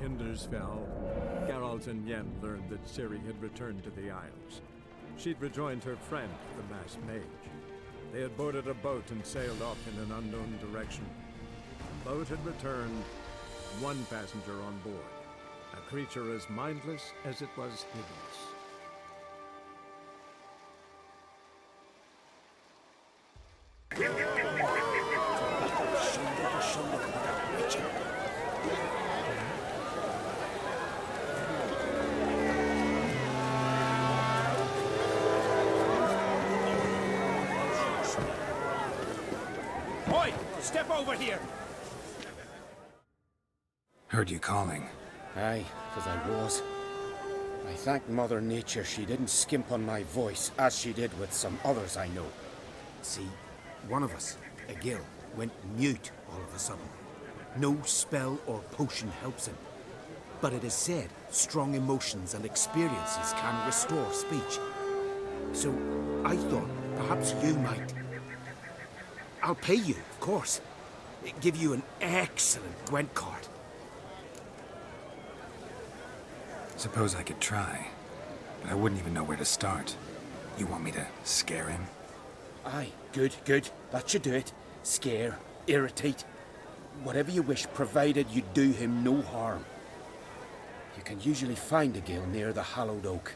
Hinders fell, Geralt and Yen learned that Ciri had returned to the Isles. She'd rejoined her friend, the masked mage. They had boarded a boat and sailed off in an unknown direction. The boat had returned, one passenger on board, a creature as mindless as it was hideous. Boy, step over here! Heard you calling. Aye, 'cause I was. I thank Mother Nature she didn't skimp on my voice, as she did with some others I know. See, one of us, a Gil, went mute all of a sudden. No spell or potion helps him. But it is said strong emotions and experiences can restore speech. So I thought perhaps you might. I'll pay you, of course. Give you an excellent Gwent card. Suppose I could try, but I wouldn't even know where to start. You want me to scare him? Aye, good, good. That should do it. Scare, irritate. Whatever you wish, provided you do him no harm. You can usually find a Gil near the Hallowed Oak.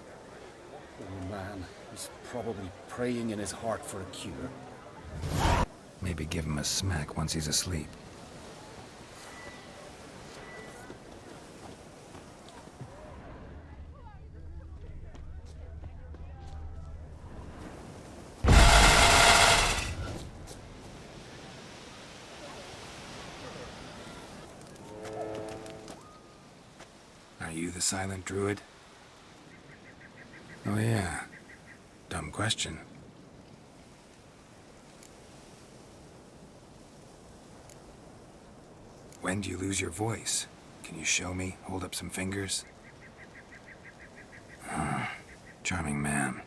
Oh man, he's probably praying in his heart for a cure. Maybe give him a smack once he's asleep. Are you the silent druid? Oh yeah. Dumb question. When do you lose your voice? Can you show me? Hold up some fingers? Charming man.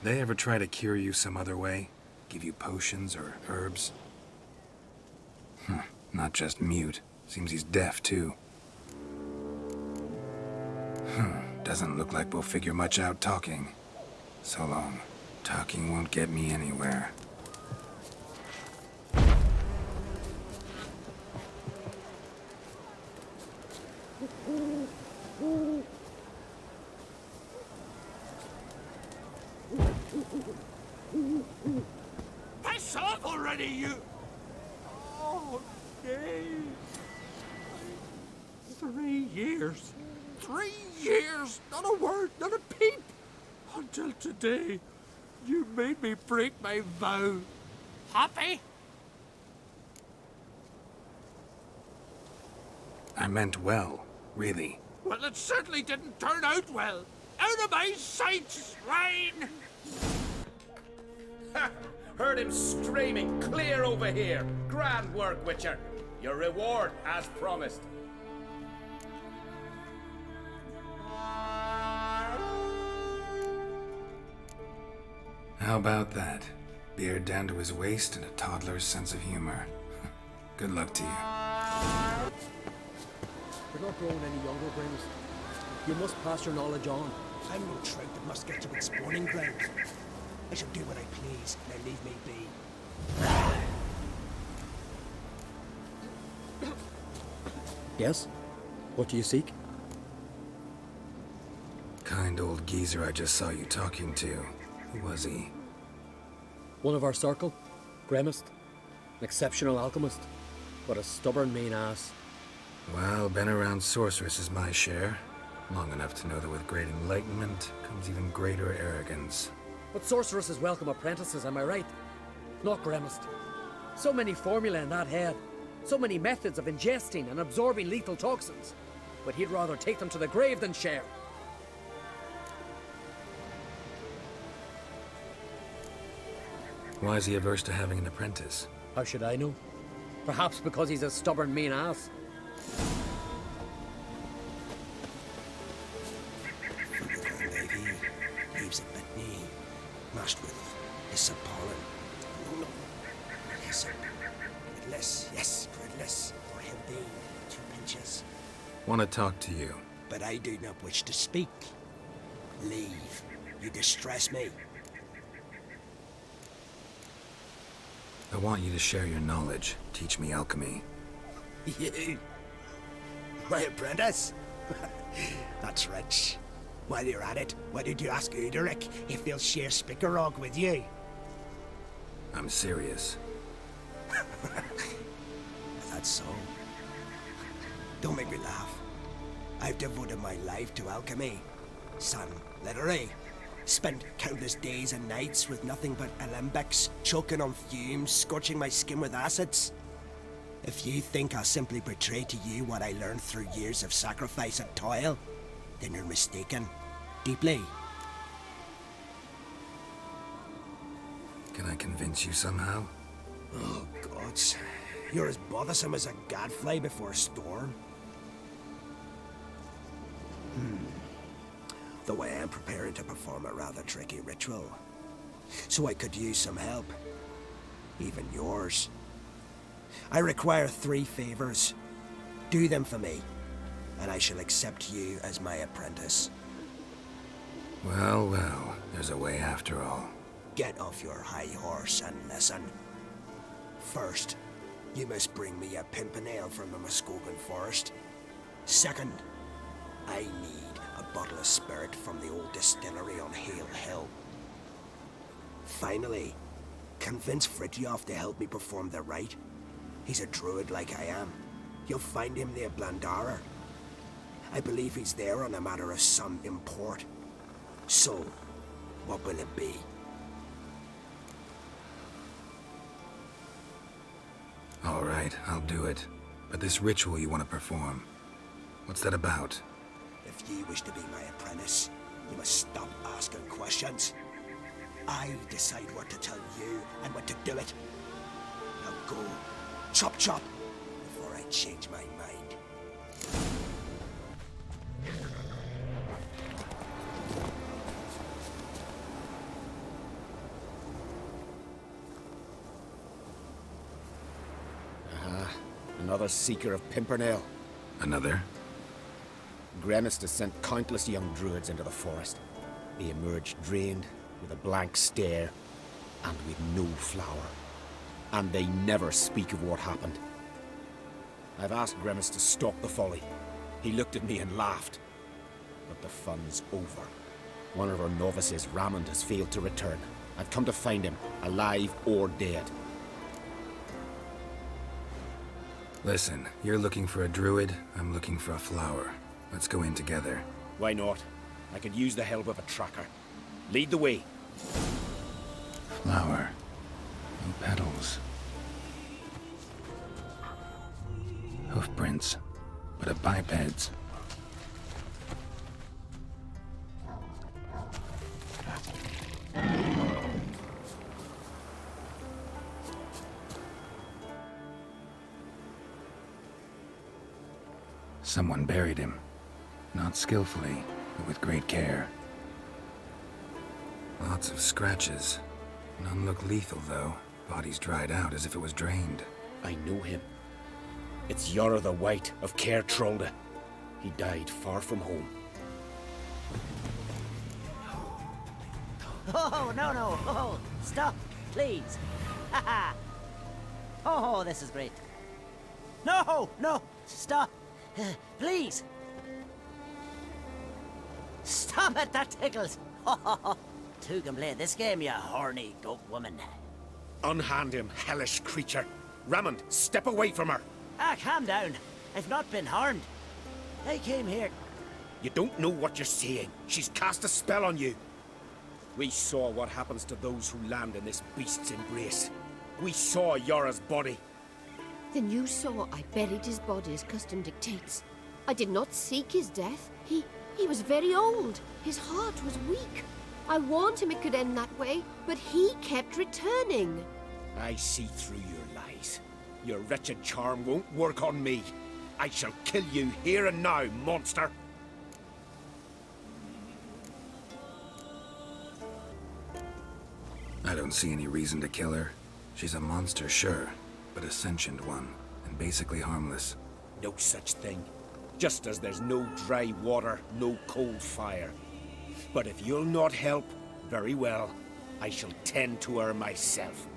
They ever try to cure you some other way? Give you potions or herbs? Not just mute. Seems he's deaf, too. Doesn't look like we'll figure much out talking. So long. Talking won't get me anywhere. Piss off already, you! Oh, nay. 3 years. 3 years! Not a word, not a peep! Until today, you made me break my vow. Happy? I meant well, really. Well, it certainly didn't turn out well. Out of my sight, swine! Ha! Heard him screaming, clear over here. Grand work, Witcher. Your reward, as promised. How about that? Beard down to his waist and a toddler's sense of humor. Good luck to you. You're not growing any younger, Grims. You must pass your knowledge on. I'm no trout that must get to its spawning ground. I shall do what I please, now leave me be. Yes? What do you seek? Kind old geezer I just saw you talking to. Who was he? One of our circle. Gremist. An exceptional alchemist. But a stubborn mean ass. Well, been around sorceresses my share. Long enough to know that with great enlightenment comes even greater arrogance. But sorceresses welcome apprentices, am I right? Not Gremist. So many formulae in that head. So many methods of ingesting and absorbing lethal toxins. But he'd rather take them to the grave than share. Why is he averse to having an apprentice? How should I know? Perhaps because he's a stubborn mean ass. Leaves a bit knee, mashed with hyssop pollen. No, hyssop. Gridless, yes, gridless, or he'll be 2 pinches. Want to talk to you. But I do not wish to speak. Leave. You distress me. I want you to share your knowledge. Teach me alchemy. You? My apprentice? That's rich. While you're at it, why don't you ask Uderic if he'll share Spickerog with you? I'm serious. That's so. Don't make me laugh. I've devoted my life to alchemy. Son, literally. Spent countless days and nights with nothing but alembics, choking on fumes, scorching my skin with acids. If you think I'll simply portray to you what I learned through years of sacrifice and toil, then you're mistaken. Deeply. Can I convince you somehow? Oh, gods. You're as bothersome as a gadfly before a storm. Though I am preparing to perform a rather tricky ritual. So I could use some help. Even yours. I require 3 favors. Do them for me, and I shall accept you as my apprentice. Well, well, there's a way after all. Get off your high horse and listen. First, you must bring me a pimpernel from the Muskogan forest. Second, I need a bottle of spirit from the old distillery on Hale Hill. Finally, convince Fritjof to help me perform the rite. He's a druid like I am. You'll find him near Blandara. I believe he's there on a matter of some import. So, what will it be? All right, I'll do it. But this ritual you want to perform, what's that about? If you wish to be my apprentice, you must stop asking questions. I decide what to tell you and when to do it. Now go, chop chop, before I change my mind. Another seeker of Pimpernel. Another? Gremist has sent countless young druids into the forest. They emerge drained, with a blank stare, and with no flower. And they never speak of what happened. I've asked Gremist to stop the folly. He looked at me and laughed. But the fun's over. One of our novices, Ramond, has failed to return. I've come to find him, alive or dead. Listen, you're looking for a druid, I'm looking for a flower. Let's go in together. Why not? I could use the help of a tracker. Lead the way. Flower. No petals. Hoofprints, but a biped's. Someone buried him. Not skillfully, but with great care. Lots of scratches. None look lethal, though. Body's dried out as if it was drained. I know him. It's Yara the White of Caer Trolde. He died far from home. Oh, no. Oh, stop, please. Haha. Oh, this is great. No, stop. Please. Stop it, that tickles. Two can play this game, you horny goat woman. Unhand him, hellish creature. Ramond, step away from her. Calm down. I've not been harmed. I came here. You don't know what you're saying. She's cast a spell on you. We saw what happens to those who land in this beast's embrace. We saw Yara's body. Then you saw I buried his body as custom dictates. I did not seek his death. He was very old. His heart was weak. I warned him it could end that way, but he kept returning. I see through your lies. Your wretched charm won't work on me. I shall kill you here and now, monster. I don't see any reason to kill her. She's a monster, sure. but a sentient one, and basically harmless. No such thing. Just as there's no dry water, no cold fire. But if you'll not help, very well. I shall tend to her myself.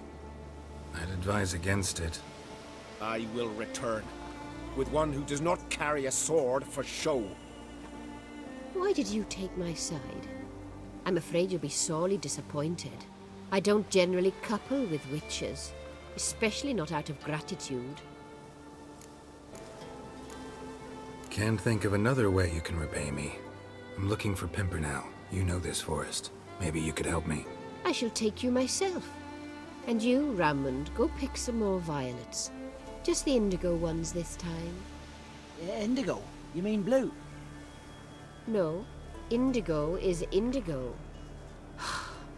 I'd advise against it. I will return, with one who does not carry a sword for show. Why did you take my side? I'm afraid you'll be sorely disappointed. I don't generally couple with witches, especially not out of gratitude. Can't think of another way you can repay me. I'm looking for Pimpernel. You know this forest. Maybe you could help me. I shall take you myself. And you, Rammond, go pick some more violets. Just the indigo ones this time. Indigo? You mean blue? No, indigo is indigo.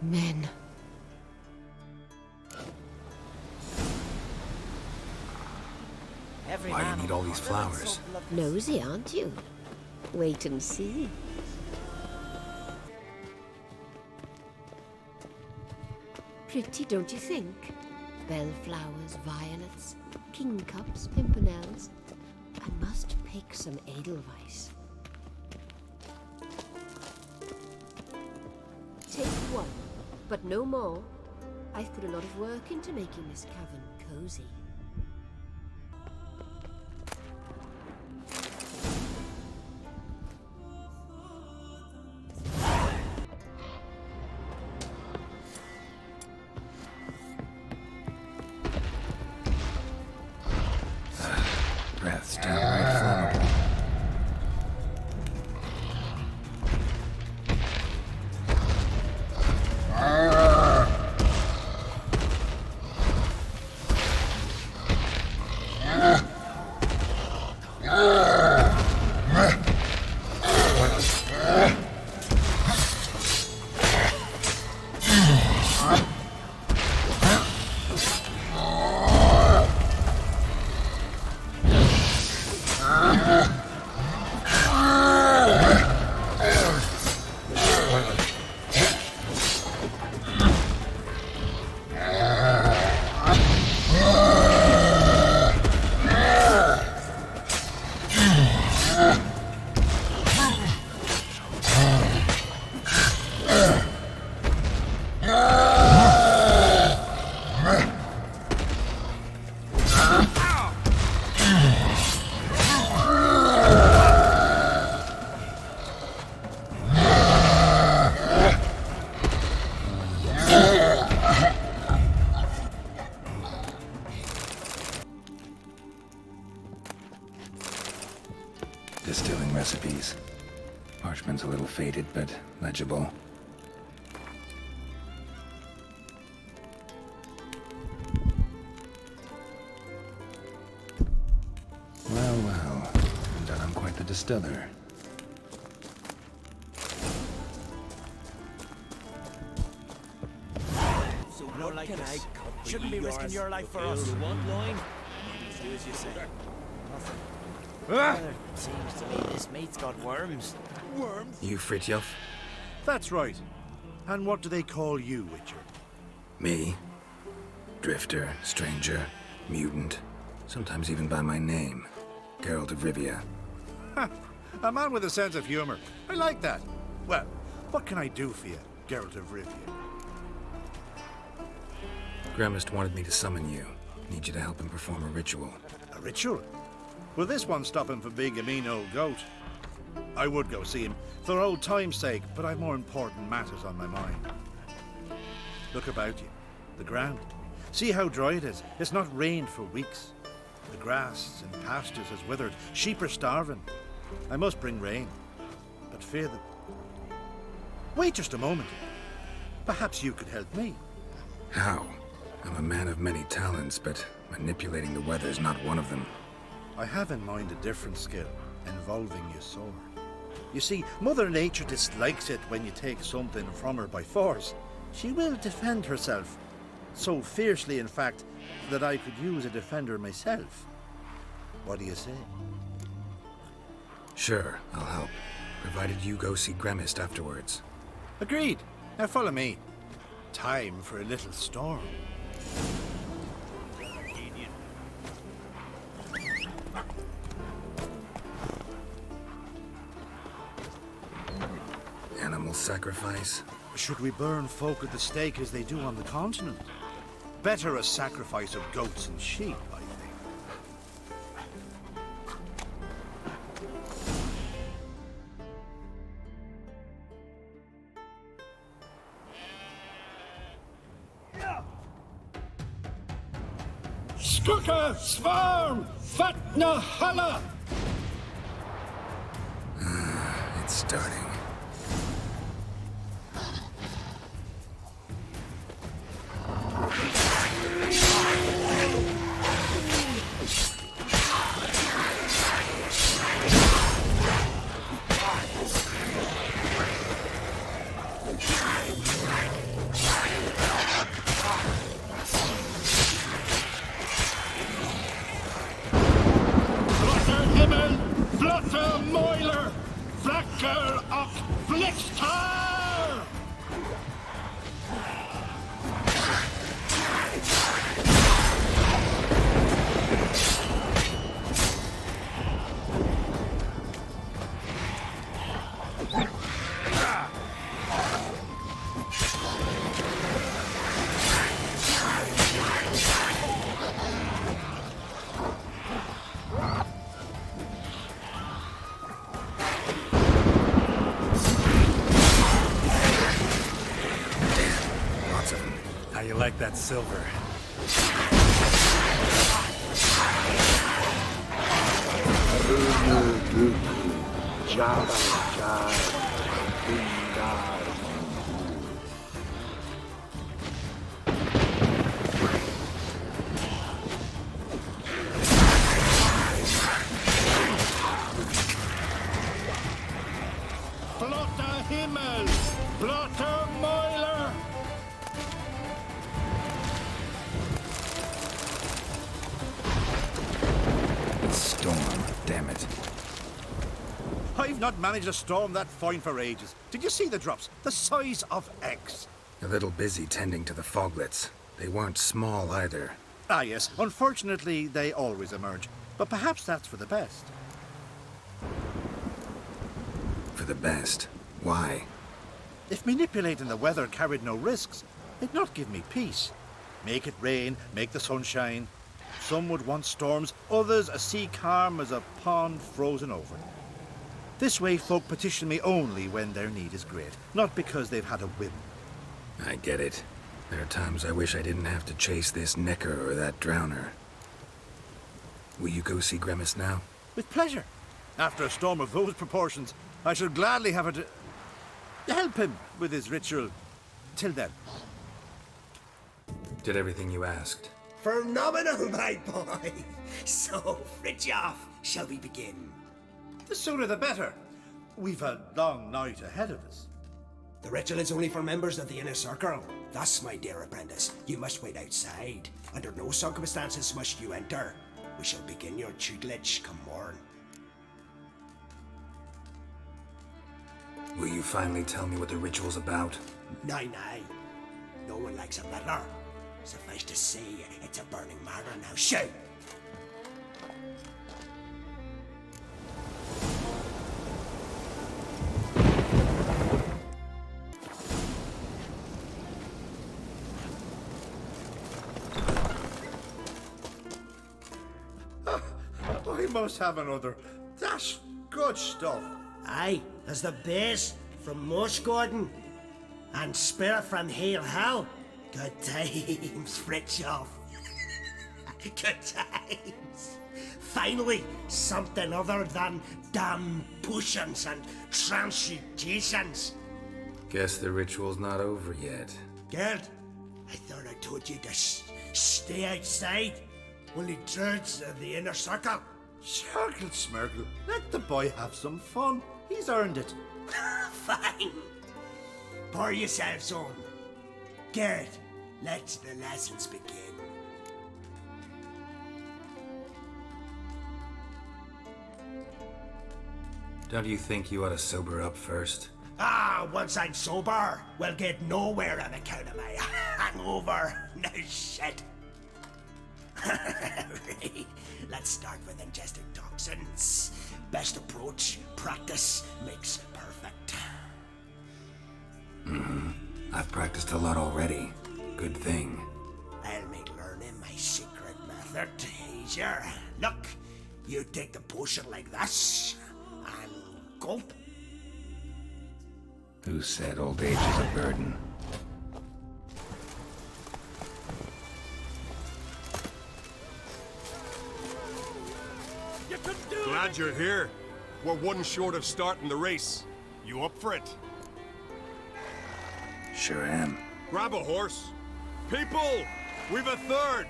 Men. Why do you need all these flowers? Nosy, aren't you? Wait and see. Pretty, don't you think? Bellflowers, violets, kingcups, pimpernels. I must pick some edelweiss. Take one, but no more. I've put a lot of work into making this cavern cozy. Breath's downright flammable. Distilling recipes. Parchment's a little faded, but legible. Well, well. Turns out I'm quite the distiller. So you're like this. Shouldn't be risking your life for us. One line, do as you say. Seems to me this meat's got worms. Worms? You Fritjof? That's right. And what do they call you, Witcher? Me? Drifter, stranger, mutant. Sometimes even by my name. Geralt of Rivia. Ha! A man with a sense of humor. I like that. Well, what can I do for you, Geralt of Rivia? Gremist wanted me to summon you. Need you to help him perform a ritual. A ritual? Will this one stop him from being a mean old goat? I would go see him, for old time's sake, but I've more important matters on my mind. Look about you. The ground. See how dry it is. It's not rained for weeks. The grass in pastures has withered. Sheep are starving. I must bring rain, but fear them. Wait just a moment. Perhaps you could help me. How? I'm a man of many talents, but manipulating the weather's not one of them. I have in mind a different skill, involving your sword. You see, Mother Nature dislikes it when you take something from her by force. She will defend herself. So fiercely, in fact, that I could use a defender myself. What do you say? Sure, I'll help. Provided you go see Gremist afterwards. Agreed. Now follow me. Time for a little storm. sacrifice? Should we burn folk at the stake as they do on the continent? Better a sacrifice of goats and sheep, I think. Skuka Svarm Fatna Hala! It's starting. Flotter Himmel, Flotter Moiler, Flacker och Blixtar! Lots of them. How you like that silver? Flotter Himmel, Flotter Moiler! Storm, damn it. I've not managed a storm that fine for ages. Did you see the drops? The size of eggs. A little busy tending to the foglets. They weren't small either. Ah, yes. Unfortunately, they always emerge. But perhaps that's for the best. For the best. Why? If manipulating the weather carried no risks, they'd not give me peace. Make it rain, make the sun shine. Some would want storms, others a sea calm as a pond frozen over. This way folk petition me only when their need is great, not because they've had a whim. I get it. There are times I wish I didn't have to chase this Necker or that Drowner. Will you go see Grimace now? With pleasure. After a storm of those proportions, I shall gladly have it to help him with his ritual. Till then. Did everything you asked? Phenomenal, my boy! So, Fridtjof, shall we begin? The sooner the better. We've a long night ahead of us. The ritual is only for members of the inner circle. Thus, my dear apprentice, you must wait outside. Under no circumstances must you enter. We shall begin your tutelage come morn. Will you finally tell me what the ritual's about? Nay. No one likes a meddler. Suffice to say, it's a burning matter now. Shout! I must have another. That's good stuff. Aye, as the base from Moss Gordon and Spirit from Hale Hell. Good times, Fritjof. Good times. Finally, something other than damn potions and transmutations. Guess the ritual's not over yet. Good. I thought I told you to stay outside. Only druids of the inner circle. Smirkle, Smirkle. Let the boy have some fun. He's earned it. Fine. Pour yourselves on. Gerd, let the lessons begin. Don't you think you ought to sober up first? Once I'm sober, we'll get nowhere on account of my hangover. No shit. Let's start with ingesting toxins. Best approach, practice makes perfect. I've practiced a lot already. Good thing. I'll make learning my secret method easier. Look, you take the potion like this, and gulp. Who said old age is a burden? Glad you're here. We're one short of starting the race. You up for it? Sure am. Grab a horse. People, we've a third.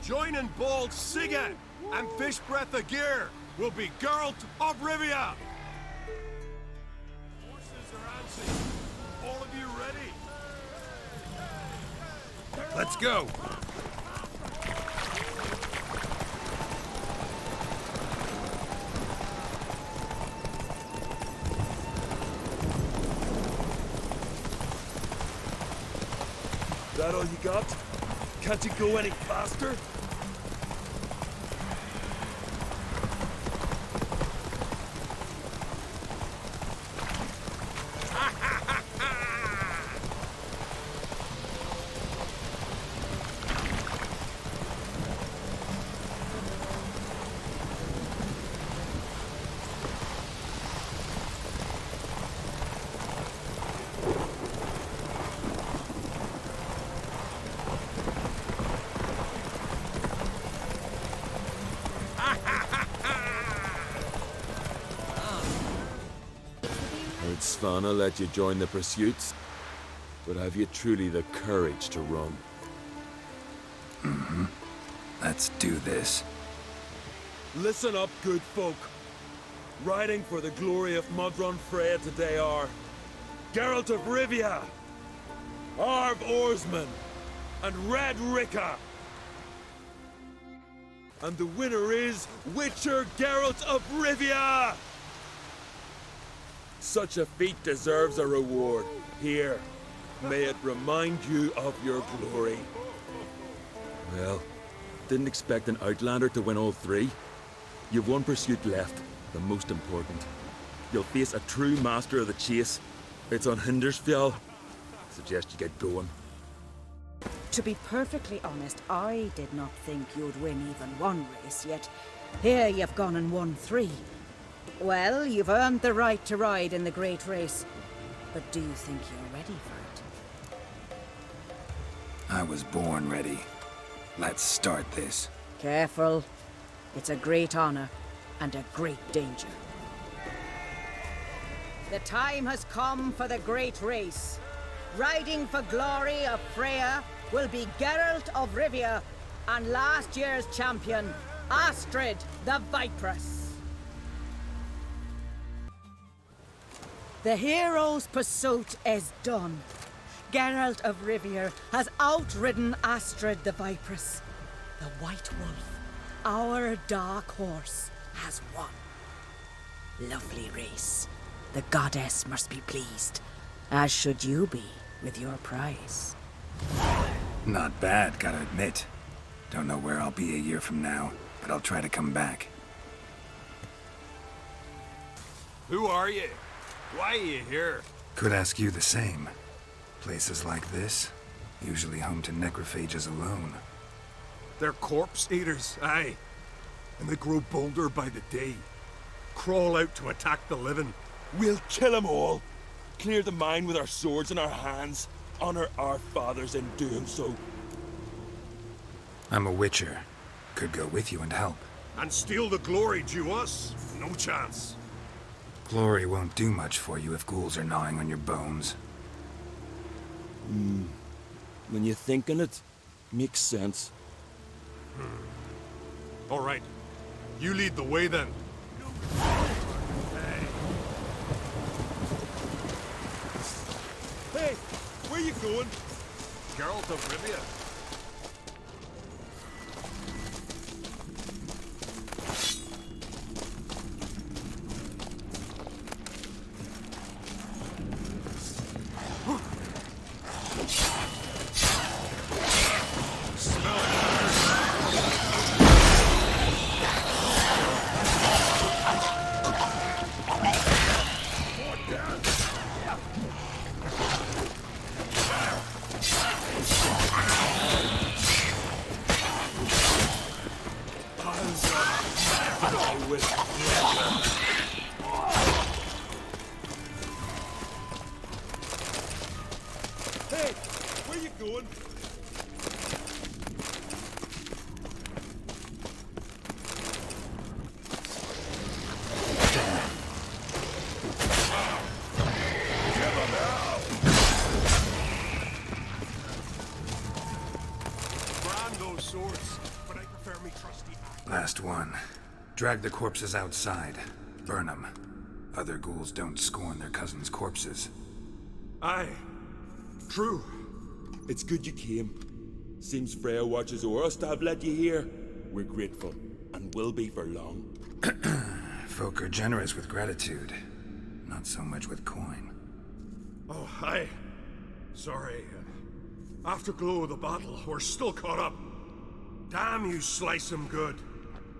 Joining Bald Siga and Fish Breath of Gear will be Geralt of Rivia. Horses are answering. All of you ready? Let's go. That all you got? Can't you go any faster? Svanna let you join the pursuits, but have you truly the courage to run? Mm-hmm. Let's do this. Listen up, good folk. Riding for the glory of Modron Freyja today are Geralt of Rivia, Arv Oarsman, and Red Ricka. And the winner is Witcher Geralt of Rivia! Such a feat deserves a reward. Here, may it remind you of your glory. Well, didn't expect an Outlander to win all three. You've one pursuit left, the most important. You'll face a true master of the chase. It's on Hindersfjall. Suggest you get going. To be perfectly honest, I did not think you'd win even one race, yet here you've gone and won 3. Well, you've earned the right to ride in the great race. But do you think you're ready for it? I was born ready. Let's start this. Careful. It's a great honor and a great danger. The time has come for the great race. Riding for glory of Freyja will be Geralt of Rivia and last year's champion, Astrid the Viperess. The hero's pursuit is done. Geralt of Rivia has outridden Astrid the Viperess. The White Wolf, our dark horse, has won. Lovely race. The goddess must be pleased, as should you be with your prize. Not bad, gotta admit. Don't know where I'll be a year from now, but I'll try to come back. Who are you? Why are you here? Could ask you the same. Places like this, usually home to necrophages alone. They're corpse eaters, aye. And they grow bolder by the day. Crawl out to attack the living. We'll kill them all. Clear the mine with our swords in our hands. Honor our fathers in doing so. I'm a witcher. Could go with you and help. And steal the glory due us? No chance. Glory won't do much for you if ghouls are gnawing on your bones. When you think on it, makes sense. All right. You lead the way then. Hey, where you going? Geralt of Rivia. with pleasure. Hey, where you going? Last one. Drag the corpses outside. Burn them. Other ghouls don't scorn their cousins' corpses. Aye. True. It's good you came. Seems Freya watches over us to have let you here. We're grateful, and will be for long. Folk are generous with gratitude. Not so much with coin. Oh, aye. Sorry. Afterglow of the battle, we're still caught up. Damn, you slice 'em good.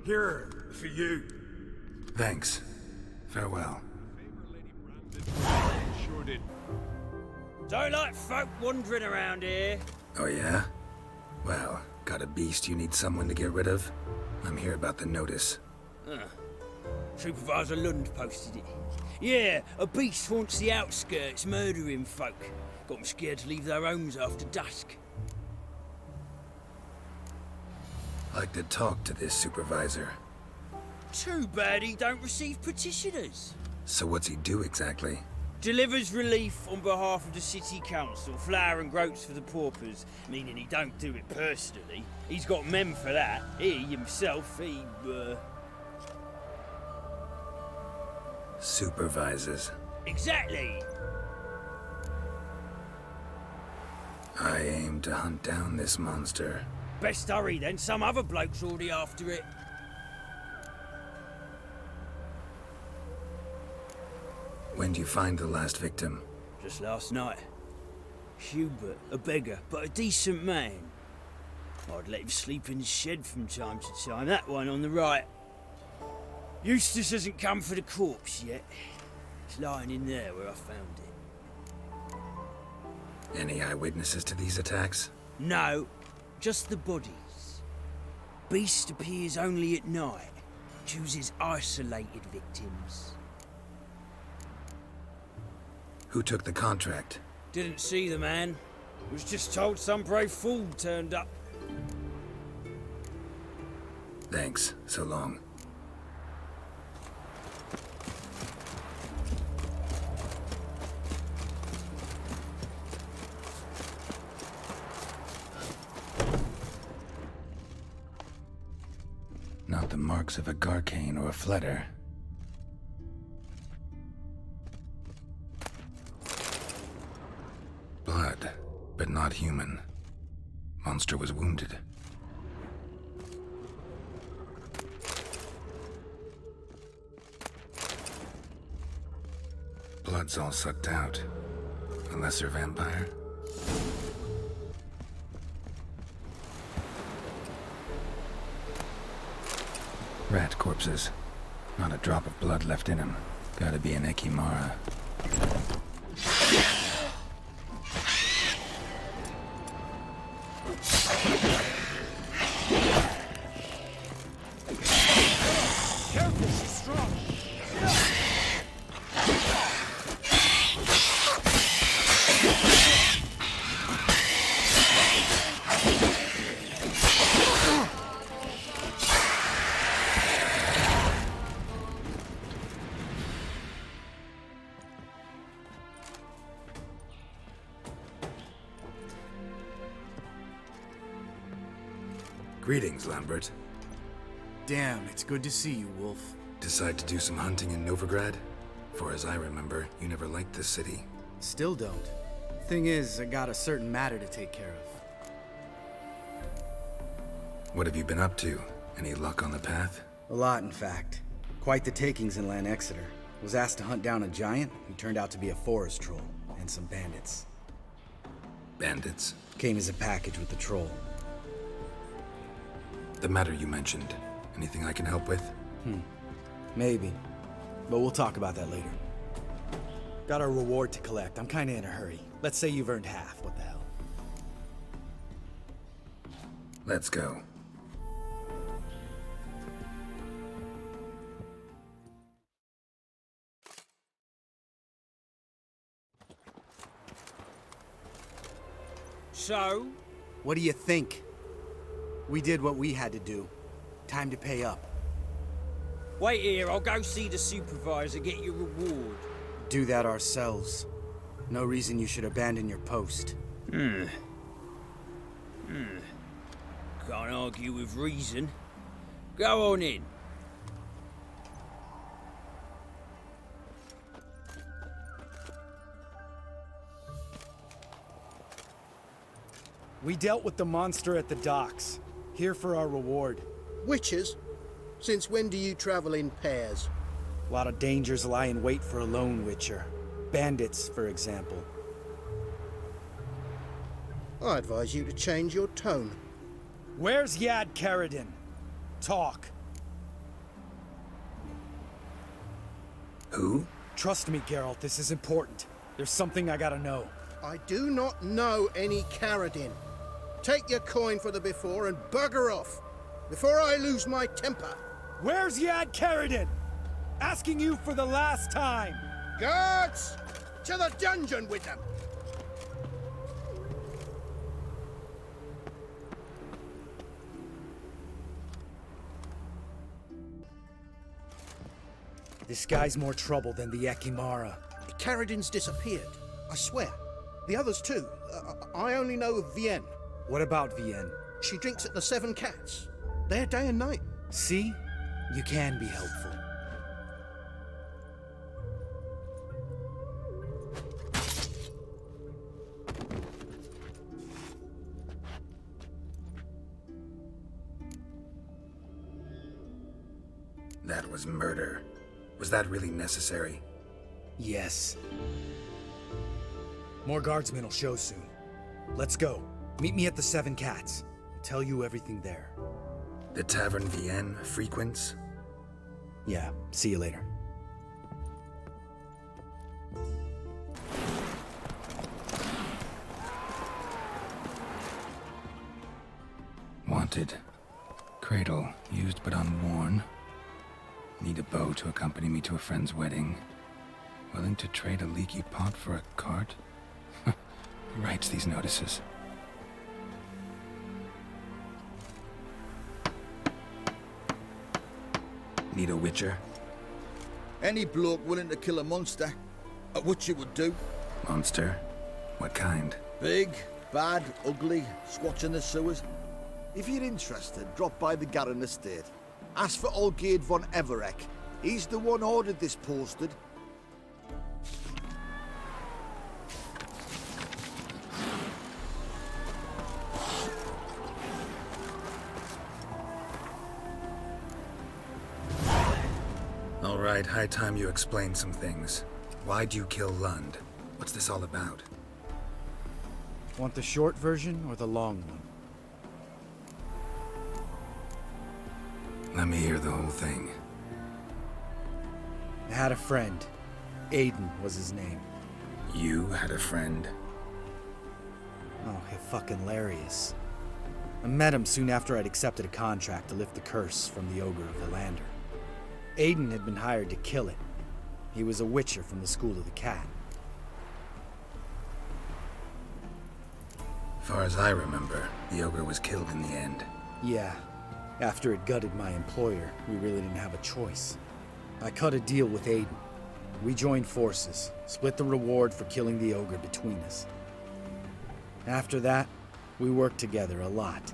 Here, for you. Thanks. Farewell. Sure did. Don't like folk wandering around here. Oh yeah? Well, got a beast you need someone to get rid of? I'm here about the notice. Supervisor Lund posted it. Yeah, a beast haunts the outskirts, murdering folk. Got them scared to leave their homes after dusk. Like to talk to this supervisor. Too bad he don't receive petitioners. So what's he do exactly? Delivers relief on behalf of the city council, flour and groats for the paupers, meaning he don't do it personally. He's got men for that. He himself, Supervises. Exactly. I aim to hunt down this monster. Best hurry then, some other bloke's already after it. When do you find the last victim? Just last night. Hubert, a beggar, but a decent man. I'd let him sleep in the shed from time to time, that one on the right. Eustace hasn't come for the corpse yet. It's lying in there where I found it. Any eyewitnesses to these attacks? No, just the bodies. Beast appears only at night. Chooses isolated victims. Who took the contract? Didn't see the man. Was just told some brave fool turned up. Thanks. So long. Not the marks of a Garcane or a Fletter. Blood, but not human. Monster was wounded. Blood's all sucked out. A lesser vampire? Rat corpses. Not a drop of blood left in them. Gotta be an Ekimara. Careful, she's strong. Greetings, Lambert. Damn, it's good to see you, Wolf. Decide to do some hunting in Novigrad? For as I remember, you never liked this city. Still don't. Thing is, I got a certain matter to take care of. What have you been up to? Any luck on the path? A lot, in fact. Quite the takings in Lan Exeter. Was asked to hunt down a giant who turned out to be a forest troll, and some bandits. Bandits? Came as a package with the troll. The matter you mentioned. Anything I can help with? Maybe. But we'll talk about that later. Got a reward to collect. I'm kinda in a hurry. Let's say you've earned half. What the hell? Let's go. So? What do you think? We did what we had to do. Time to pay up. Wait here, I'll go see the supervisor, get your reward. Do that ourselves. No reason you should abandon your post. Can't argue with reason. Go on in. We dealt with the monster at the docks. Here for our reward. Witches? Since when do you travel in pairs? A lot of dangers lie in wait for a lone witcher. Bandits, for example. I advise you to change your tone. Where's Yad Karadin? Talk. Who? Trust me, Geralt, this is important. There's something I gotta know. I do not know any Karadin. Take your coin for the before and bugger off, before I lose my temper. Where's Yad Karadin? Asking you for the last time. Guards! To the dungeon with them! This guy's more trouble than the Ekimara. Karadin's disappeared, I swear. The others too. I only know of Vienne. What about Vienne? She drinks at the Seven Cats. There day and night. See? You can be helpful. That was murder. Was that really necessary? Yes. More guardsmen will show soon. Let's go. Meet me at the Seven Cats. I'll tell you everything there. The Tavern Vienne frequents? Yeah, see you later. Wanted. Cradle, used but unworn. Need a bow to accompany me to a friend's wedding. Willing to trade a leaky pot for a cart? Who writes these notices? Need a witcher? Any bloke willing to kill a monster. A witcher would do. Monster? What kind? Big, bad, ugly, squats in the sewers. If you're interested, drop by the Garren estate. Ask for Olgierd von Everek. He's the one ordered this posted. All right, high time you explain some things. Why'd you kill Lund? What's this all about? Want the short version or the long one? Let me hear the whole thing. I had a friend. Aiden was his name. You had a friend? Oh, fucking hilarious. I met him soon after I'd accepted a contract to lift the curse from the Ogre of Valander. Aiden had been hired to kill it. He was a witcher from the School of the Cat. Far as I remember, the ogre was killed in the end. Yeah. After it gutted my employer, we really didn't have a choice. I cut a deal with Aiden. We joined forces, split the reward for killing the ogre between us. After that, we worked together a lot.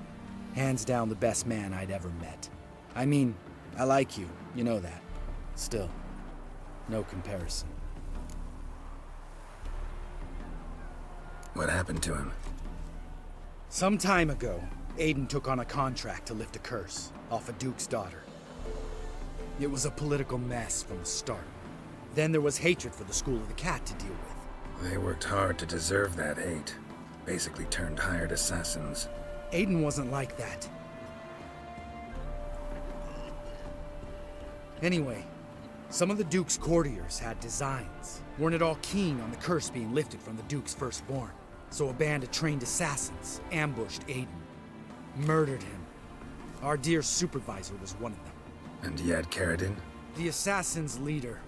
Hands down the best man I'd ever met. I mean, I like you, you know that. Still, no comparison. What happened to him? Some time ago, Aiden took on a contract to lift a curse off a duke's daughter. It was a political mess from the start. Then there was hatred for the School of the Cat to deal with. They worked hard to deserve that hate. Basically turned hired assassins. Aiden wasn't like that. Anyway, some of the Duke's courtiers had designs. Weren't at all keen on the curse being lifted from the Duke's firstborn. So a band of trained assassins ambushed Aiden. Murdered him. Our dear supervisor was one of them. And Yad Karadin? The assassin's leader.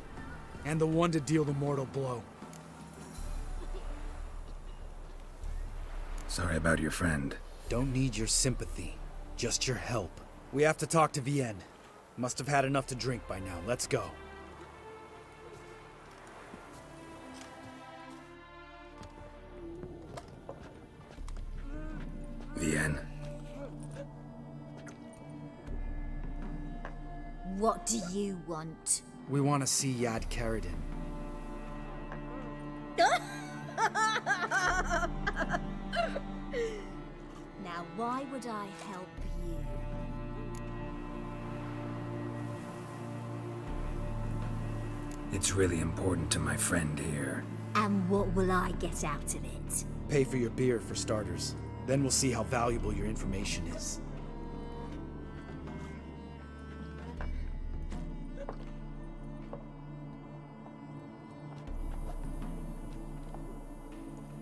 And the one to deal the mortal blow. Sorry about your friend. Don't need your sympathy, just your help. We have to talk to Vienne. Must have had enough to drink by now. Let's go. Vienne. What do you want? We want to see Yad Karadin. Now, why would I help you? It's really important to my friend here. And what will I get out of it? Pay for your beer, for starters. Then we'll see how valuable your information is.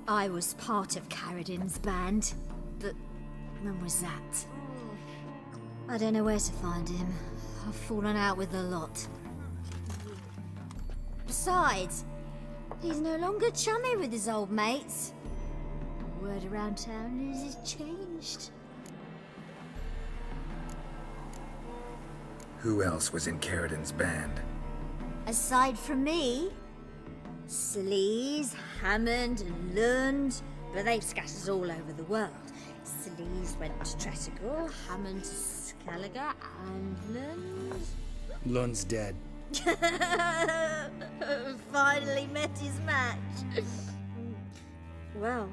I was part of Karadin's band, but when was that? I don't know where to find him. I've fallen out with a lot. Besides, he's no longer chummy with his old mates. Word around town is he's changed. Who else was in Karadin's band? Aside from me, Sleaze, Hammond and Lund, but they've scattered all over the world. Sleaze went to Tretogor, Hammond to Skellige, and Lund... Lund's dead. Finally met his match. Well,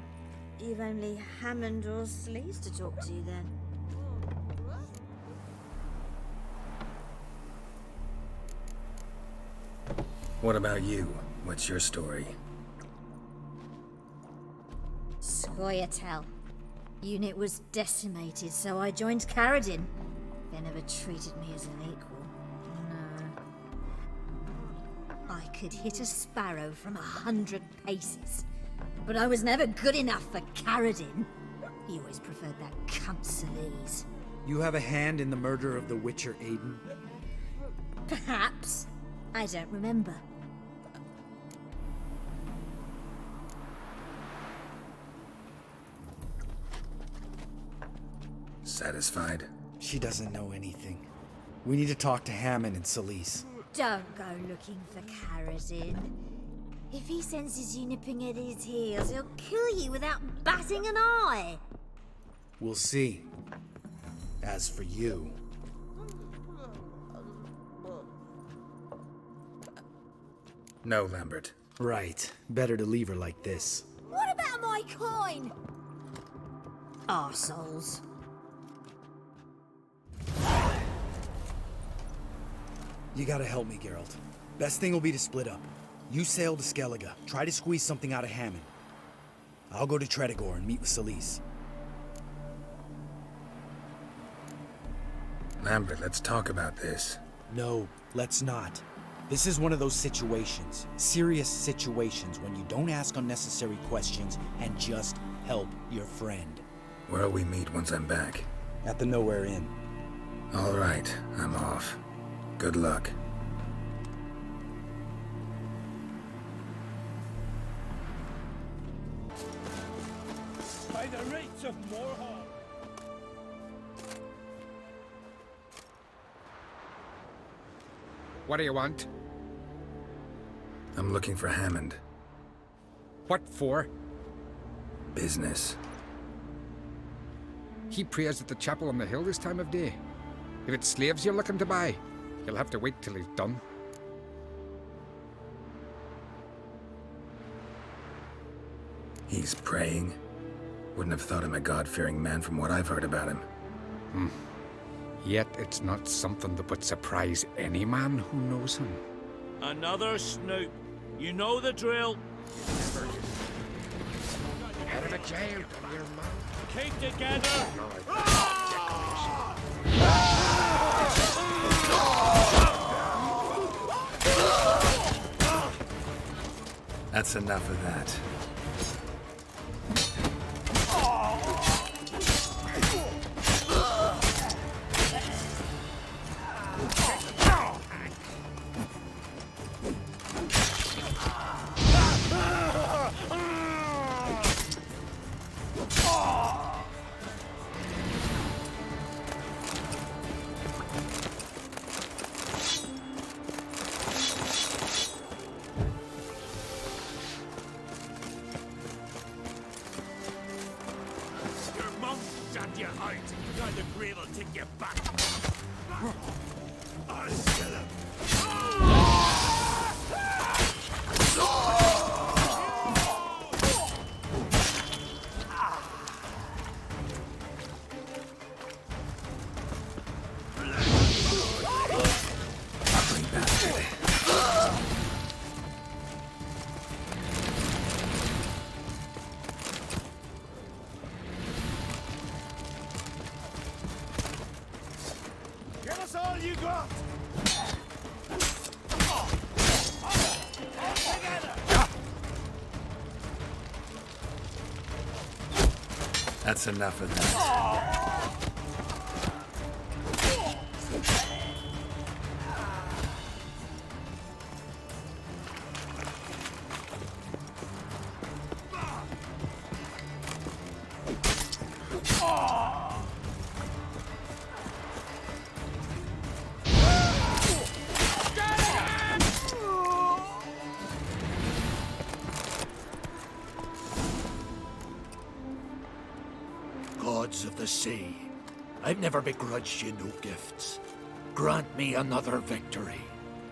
you've only Hammond or Sleaze to talk to then. What about you? What's your story? Scoia'tael. Unit was decimated, so I joined Karadin. They never treated me as an equal. No. I could hit a sparrow from 100 paces, but I was never good enough for Karadin. He always preferred that cunt Sleaze. You have a hand in the murder of the Witcher Aiden? Perhaps. I don't remember. Satisfied? She doesn't know anything. We need to talk to Hammond and Sleaze. Don't go looking for Karadin. If he senses you nipping at his heels, he'll kill you without batting an eye. We'll see. As for you... No, Lambert. Right. Better to leave her like this. What about my coin? Arseholes. You gotta help me, Geralt. Best thing will be to split up. You sail to Skellige, try to squeeze something out of Hammond. I'll go to Tretogor and meet with Sleaze. Lambert, let's talk about this. No, let's not. This is one of those situations, serious situations, when you don't ask unnecessary questions and just help your friend. Where'll we meet once I'm back? At the Nowhere Inn. All right, I'm off. Good luck. By the rights of Morhaug! What do you want? I'm looking for Hammond. What for? Business. He prays at the chapel on the hill this time of day. If it's slaves you're looking to buy, you'll have to wait till he's done. He's praying? Wouldn't have thought him a God-fearing man from what I've heard about him. Yet it's not something that would surprise any man who knows him. Another snoop. You know the drill. Out of a jail, come here, man. Keep together. That's enough of that. all you got! That's enough of that. Gods of the sea, I've never begrudged you no gifts. Grant me another victory,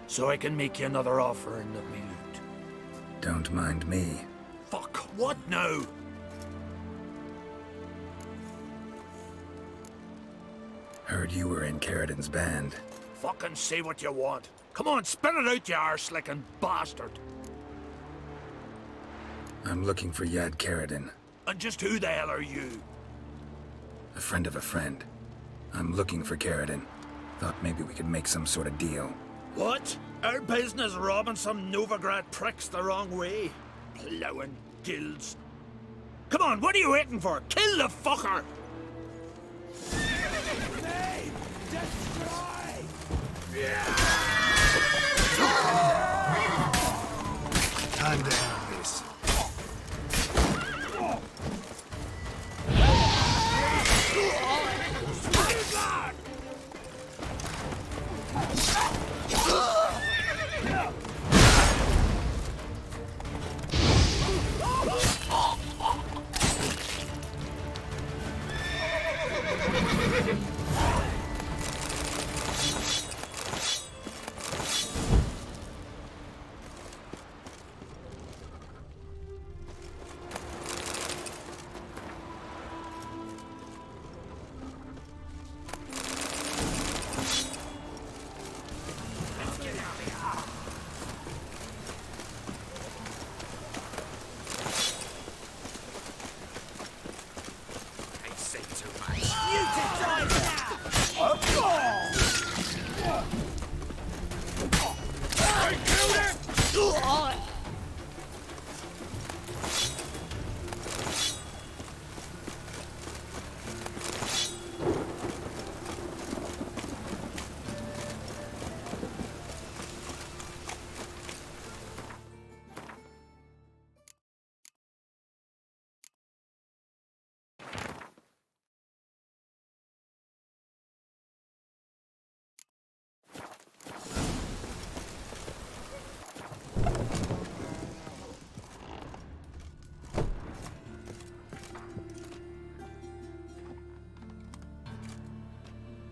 so I can make you another offering of me loot. Don't mind me. Fuck, what now? Heard you were in Caridin's band. Fucking say what you want. Come on, spit it out, you arse-licking bastard. I'm looking for Yad Caridin, And just who the hell are you? a friend of a friend. I'm looking for Caridin. Thought maybe we could make some sort of deal. What? Our business robbing some Novigrad pricks the wrong way? Plowing guilds. Come on, what are you waiting for? Kill the fucker! Time to end this.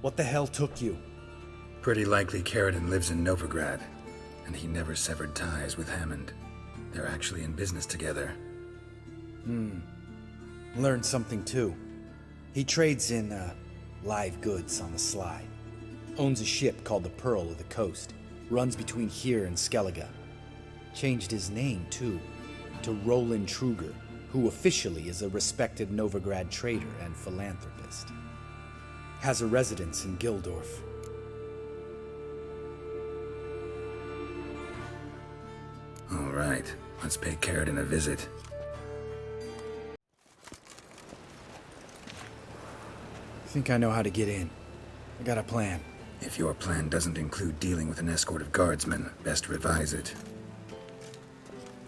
What the hell took you? Pretty likely Caridin lives in Novigrad, and he never severed ties with Hammond. They're actually in business together. Learned something too. He trades in, live goods on the sly. Owns a ship called the Pearl of the Coast. Runs between here and Skellige. Changed his name, too, to Roland Truger, who officially is a respected Novigrad trader and philanthropist. Has a residence in Gildorf. All right, let's pay Caridin a visit. Think I know how to get in. I got a plan. If your plan doesn't include dealing with an escort of guardsmen, best revise it.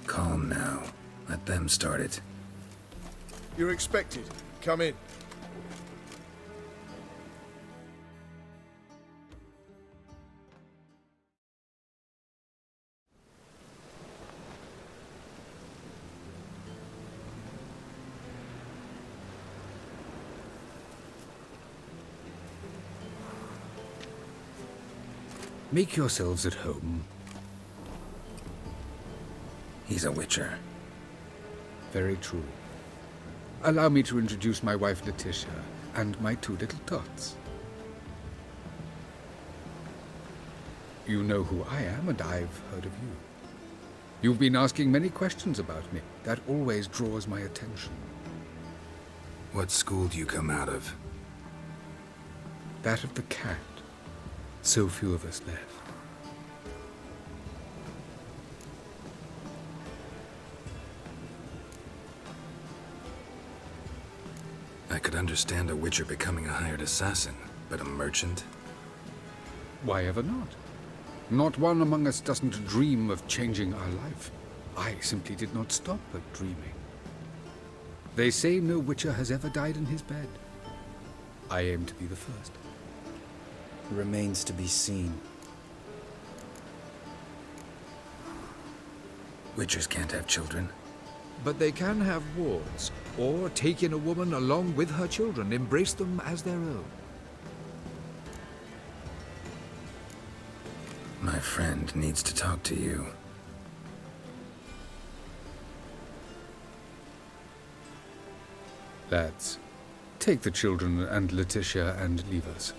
Calm now. Let them start it. You're expected. Come in. Make yourselves at home. He's a witcher. Very true. Allow me to introduce my wife Letitia and my two little tots. You know who I am, and I've heard of you. You've been asking many questions about me. That always draws my attention. What school do you come out of? That of the cat. So few of us left. I could understand a Witcher becoming a hired assassin, but a merchant? Why ever not? Not one among us doesn't dream of changing our life. I simply did not stop at dreaming. They say no Witcher has ever died in his bed. I aim to be the first. Remains to be seen. Witchers can't have children. But they can have wards, or take in a woman along with her children, embrace them as their own. My friend needs to talk to you. Lads, take the children and Letitia and leave us.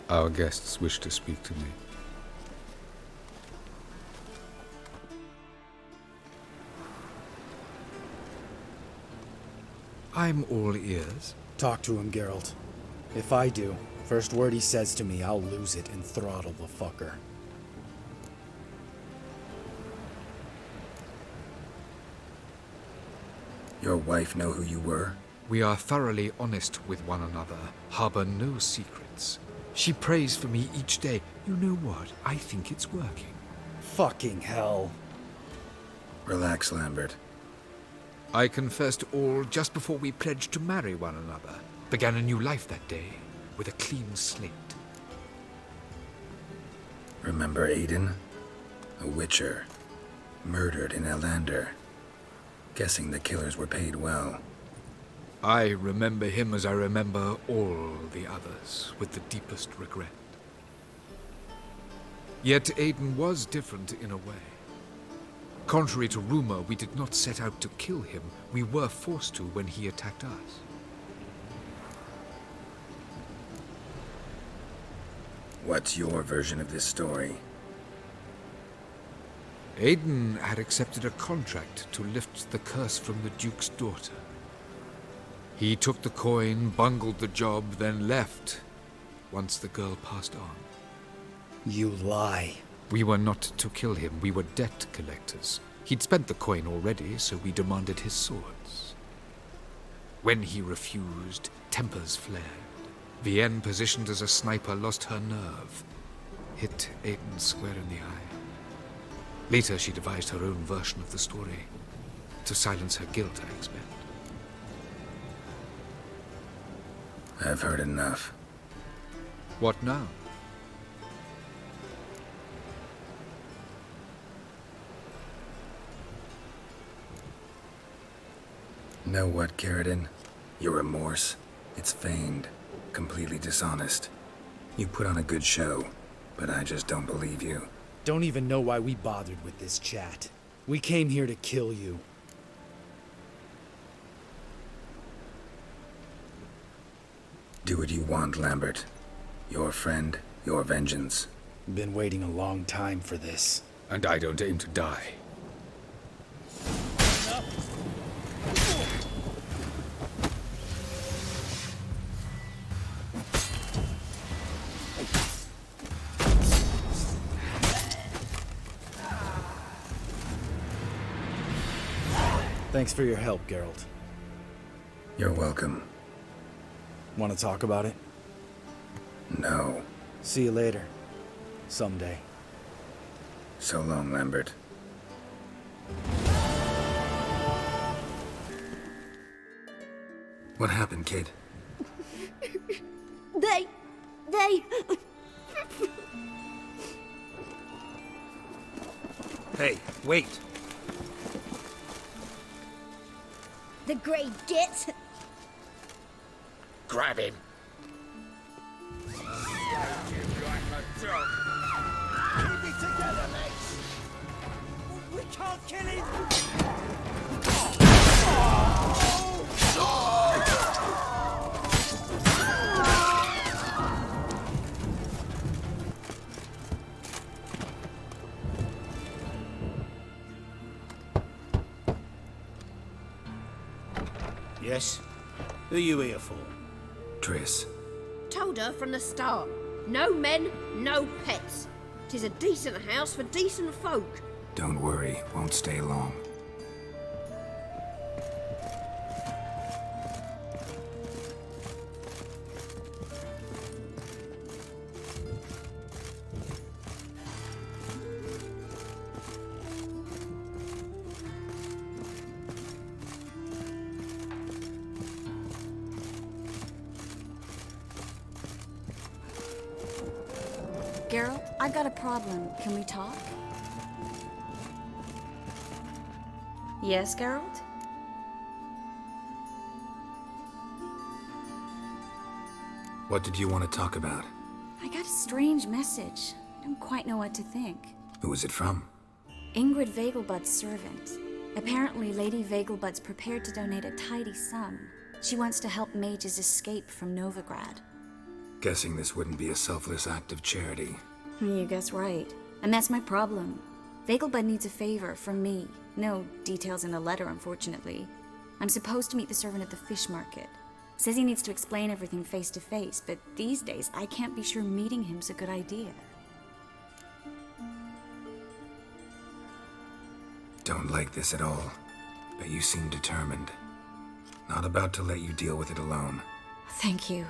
Our guests wish to speak to me. I'm all ears. Talk to him, Geralt. If I do, first word he says to me, I'll lose it and throttle the fucker. Your wife know who you were? We are thoroughly honest with one another, harbor no secrets. She prays for me each day. You know what? I think it's working. Fucking hell. Relax, Lambert. I confessed all just before we pledged to marry one another. Began a new life that day, with a clean slate. Remember Aiden? A Witcher. Murdered in Elander. Guessing the killers were paid well. I remember him as I remember all the others, with the deepest regret. Yet Aiden was different in a way. Contrary to rumor, we did not set out to kill him. We were forced to when he attacked us. What's your version of this story? Aiden had accepted a contract to lift the curse from the Duke's daughter. He took the coin, bungled the job, then left, once the girl passed on. You lie. We were not to kill him, we were debt collectors. He'd spent the coin already, so we demanded his swords. When he refused, tempers flared. Vienne, positioned as a sniper, lost her nerve. Hit Aiden square in the eye. Later, she devised her own version of the story. To silence her guilt, I expect. I've heard enough. What now? Know what, Caridin? Your remorse? It's feigned. Completely dishonest. You put on a good show, but I just don't believe you. Don't even know why we bothered with this chat. We came here to kill you. Do what you want, Lambert. Your friend, your vengeance. Been waiting a long time for this. And I don't aim to die. Thanks for your help, Geralt. You're welcome. Want to talk about it? No. See you later. Someday. So long, Lambert. What happened, kid? They... Hey, wait. The Grey Git. Grab him. Keep it together, mates! We can't kill him! Yes? Who you here for? Triss. Told her from the start. No men, no pets. 'Tis a decent house for decent folk. Don't worry, won't stay long. Geralt, I've got a problem. Can we talk? Yes, Geralt? What did you want to talk about? I got a strange message. I don't quite know what to think. Who was it from? Ingrid Vegelbud's servant. Apparently, Lady Vegelbud's prepared to donate a tidy sum. She wants to help mages escape from Novigrad. Guessing this wouldn't be a selfless act of charity. You guess right. And that's my problem. Vegelbud needs a favor from me. No details in the letter, unfortunately. I'm supposed to meet the servant at the fish market. Says he needs to explain everything face to face, but these days I can't be sure meeting him's a good idea. Don't like this at all, but you seem determined. Not about to let you deal with it alone. Thank you.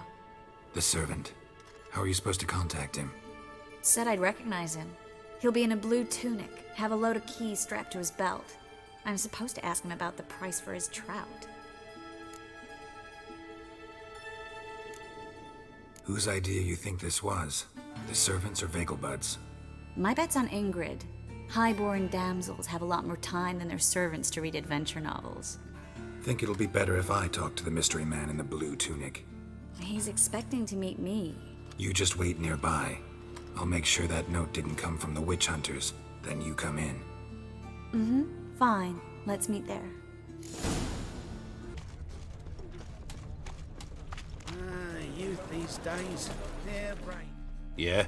The servant. How are you supposed to contact him? Said I'd recognize him. He'll be in a blue tunic, have a load of keys strapped to his belt. I'm supposed to ask him about the price for his trout. Whose idea you think this was? The servants or Vegelbud's? My bet's on Ingrid. High-born damsels have a lot more time than their servants to read adventure novels. Think it'll be better if I talk to the mystery man in the blue tunic. He's expecting to meet me. You just wait nearby. I'll make sure that note didn't come from the witch hunters. Then you come in. Mm-hmm. Fine. Let's meet there. Youth these days, they're bright. Yeah?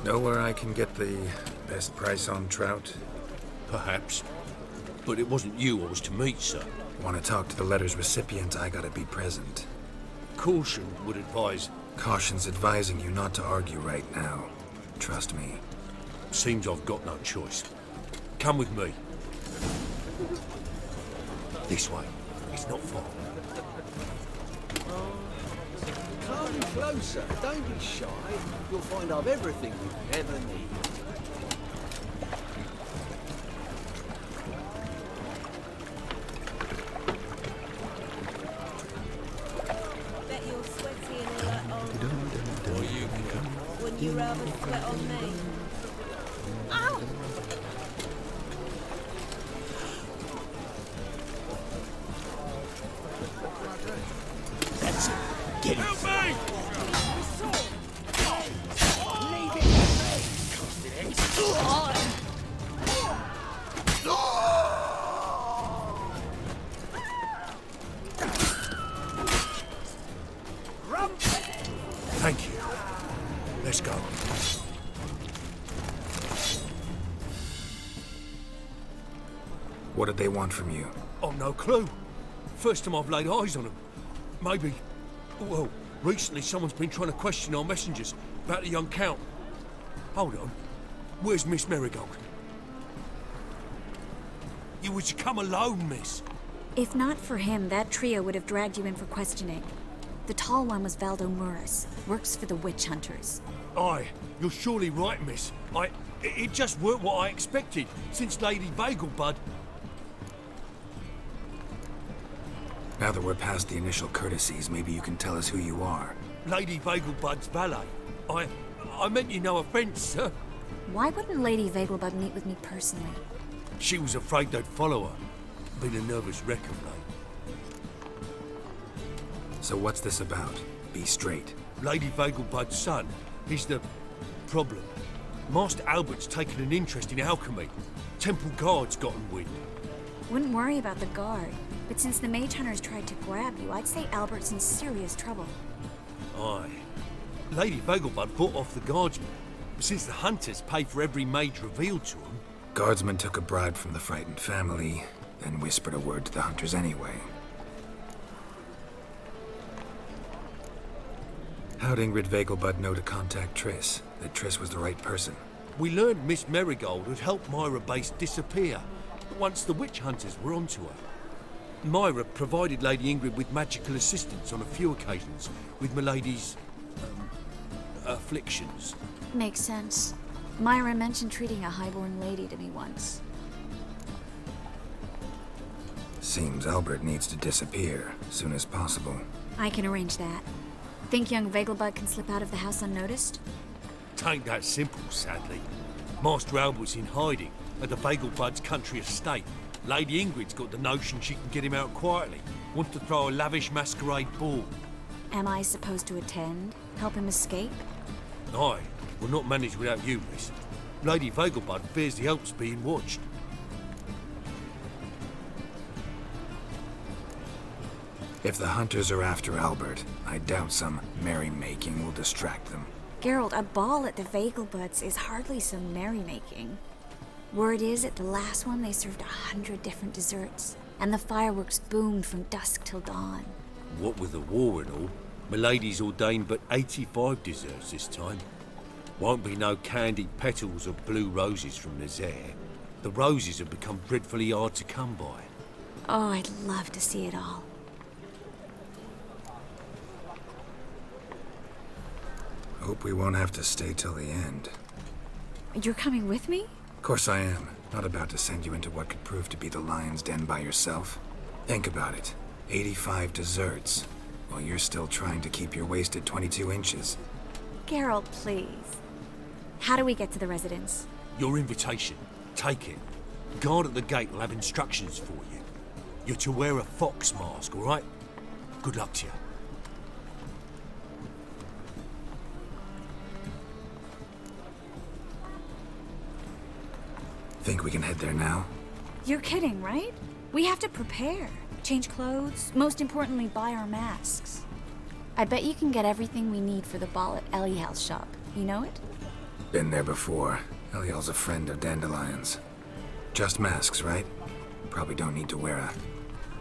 Know where I can get the best price on trout? Perhaps. But it wasn't you I was to meet, sir. Want to talk to the letter's recipient, I gotta be present. Caution would advise... Caution's advising you not to argue right now. Trust me. Seems I've got no choice. Come with me. This way. It's not far. Come closer, don't be shy. You'll find I've everything you ever need. Bet you're sweaty and all that on. Or you can come. Wouldn't you rather sweat on me? Ow! That's it. Get it. Help me! Leave it to me. Thank you. Let's go. What did they want from you? Oh, no clue. First time I've laid eyes on them. Maybe... Well, recently someone's been trying to question our messengers about the young Count. Hold on. Where's Miss Marigold? You was to come alone, miss. If not for him, that trio would have dragged you in for questioning. The tall one was Valdo Muris, works for the witch hunters. Aye, you're surely right, miss. It just weren't what I expected, since Lady Vegelbud... Now that we're past the initial courtesies, maybe you can tell us who you are. Lady Vegelbud's valet. I meant you no offence, sir. Why wouldn't Lady Vegelbud meet with me personally? She was afraid they'd follow her. Been a nervous wreck of late. So what's this about? Be straight. Lady Vegelbud's son, he's the problem. Master Albert's taken an interest in alchemy. Temple guards gotten wind. Wouldn't worry about the guard, but since the mage hunters tried to grab you, I'd say Albert's in serious trouble. Aye. Lady Vegelbud bought off the guardsmen, since the hunters pay for every mage revealed to them. Guardsmen took a bribe from the frightened family, then whispered a word to the hunters anyway. How'd Ingrid Vegelbud know to contact Triss? That Triss was the right person? We learned Miss Marigold had helped Myra Base disappear once the witch hunters were onto her. Myra provided Lady Ingrid with magical assistance on a few occasions with Milady's afflictions. Makes sense. Myra mentioned treating a highborn lady to me once. Seems Albert needs to disappear as soon as possible. I can arrange that. Think young Vegelbud can slip out of the house unnoticed? Tain't that simple, sadly. Master Albert's in hiding at the Vegelbud's country estate. Lady Ingrid's got the notion she can get him out quietly. Wants to throw a lavish masquerade ball. Am I supposed to attend? Help him escape? Aye, will not manage without you, miss. Lady Vegelbud fears the Alps being watched. If the hunters are after Albert, I doubt some merrymaking will distract them. Geralt, a ball at the Vegelbuds is hardly some merrymaking. Word is, at the last one they served 100 different desserts, and the fireworks boomed from dusk till dawn. What with the war and all, Milady's ordained but 85 desserts this time. Won't be no candied petals or blue roses from Nazaire. The roses have become dreadfully hard to come by. Oh, I'd love to see it all. Hope we won't have to stay till the end. You're coming with me? Of course I am. Not about to send you into what could prove to be the lion's den by yourself. Think about it. 85 desserts, while you're still trying to keep your waist at 22 inches. Geralt, please. How do we get to the residence? Your invitation. Take it. Guard at the gate will have instructions for you. You're to wear a fox mask, all right? Good luck to you. Think we can head there now? You're kidding, right? We have to prepare. Change clothes. Most importantly, buy our masks. I bet you can get everything we need for the ball at Eliel's shop. You know it? Been there before. Eliel's a friend of Dandelion's. Just masks, right? Probably don't need to wear a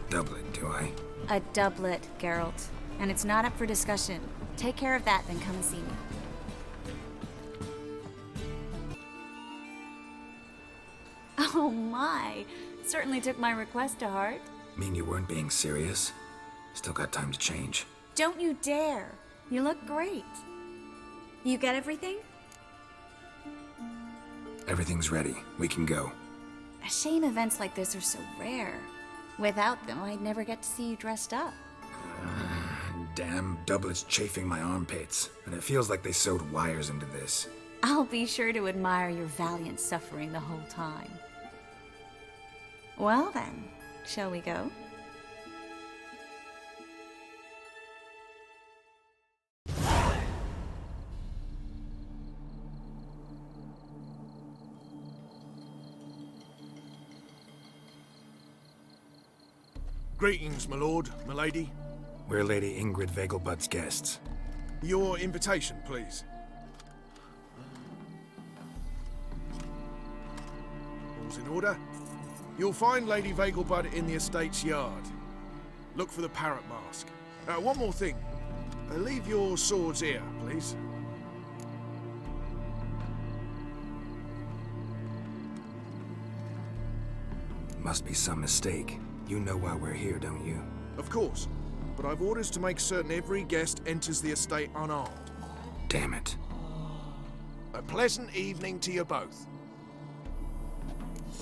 doublet, do I? A doublet, Geralt. And it's not up for discussion. Take care of that, then come and see me. Oh my! Certainly took my request to heart. Mean you weren't being serious? Still got time to change. Don't you dare! You look great. You get everything? Everything's ready. We can go. A shame events like this are so rare. Without them, I'd never get to see you dressed up. Damn doublet's chafing my armpits, and it feels like they sewed wires into this. I'll be sure to admire your valiant suffering the whole time. Well then, shall we go? Greetings, my lord, my lady. We're Lady Ingrid Vegelbud's guests. Your invitation, please. All's in order. You'll find Lady Vegelbud in the estate's yard. Look for the parrot mask. One more thing. Leave your swords here, please. Must be some mistake. You know why we're here, don't you? Of course. But I've orders to make certain every guest enters the estate unarmed. Damn it. A pleasant evening to you both.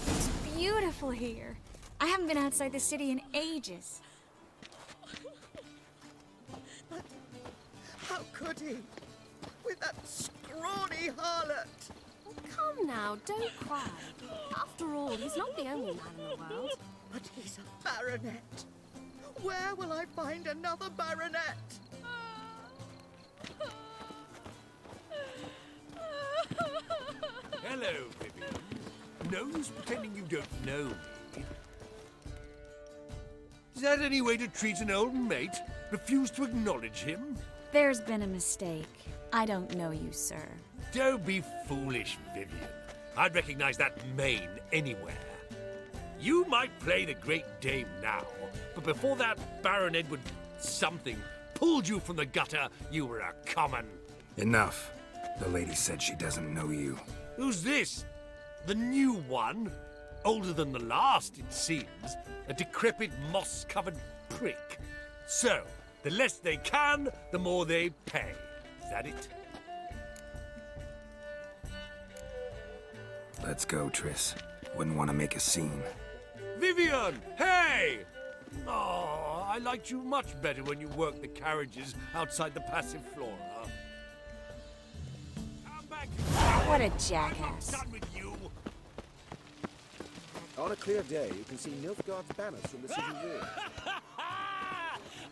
It's beautiful here. I haven't been outside the city in ages. How could he? With that scrawny harlot! Come now, don't cry. After all, he's not the only man in the world. But he's a baronet. Where will I find another baronet? Hello, Vivian. No use pretending you don't know me. Is that any way to treat an old mate? Refuse to acknowledge him? There's been a mistake. I don't know you, sir. Don't be foolish, Vivian. I'd recognize that mane anywhere. You might play the Great Dame now, but before that, Baron Edward something pulled you from the gutter, you were a common. Enough. The lady said she doesn't know you. Who's this? The new one? Older than the last, it seems. A decrepit, moss-covered prick. So, the less they can, the more they pay. Is that it? Let's go, Triss. Wouldn't want to make a scene. Vivian! Hey! Oh, I liked you much better when you worked the carriages outside the passive flora. What a jackass. Done with you. On a clear day, you can see Nilfgaard's banners from the city wall.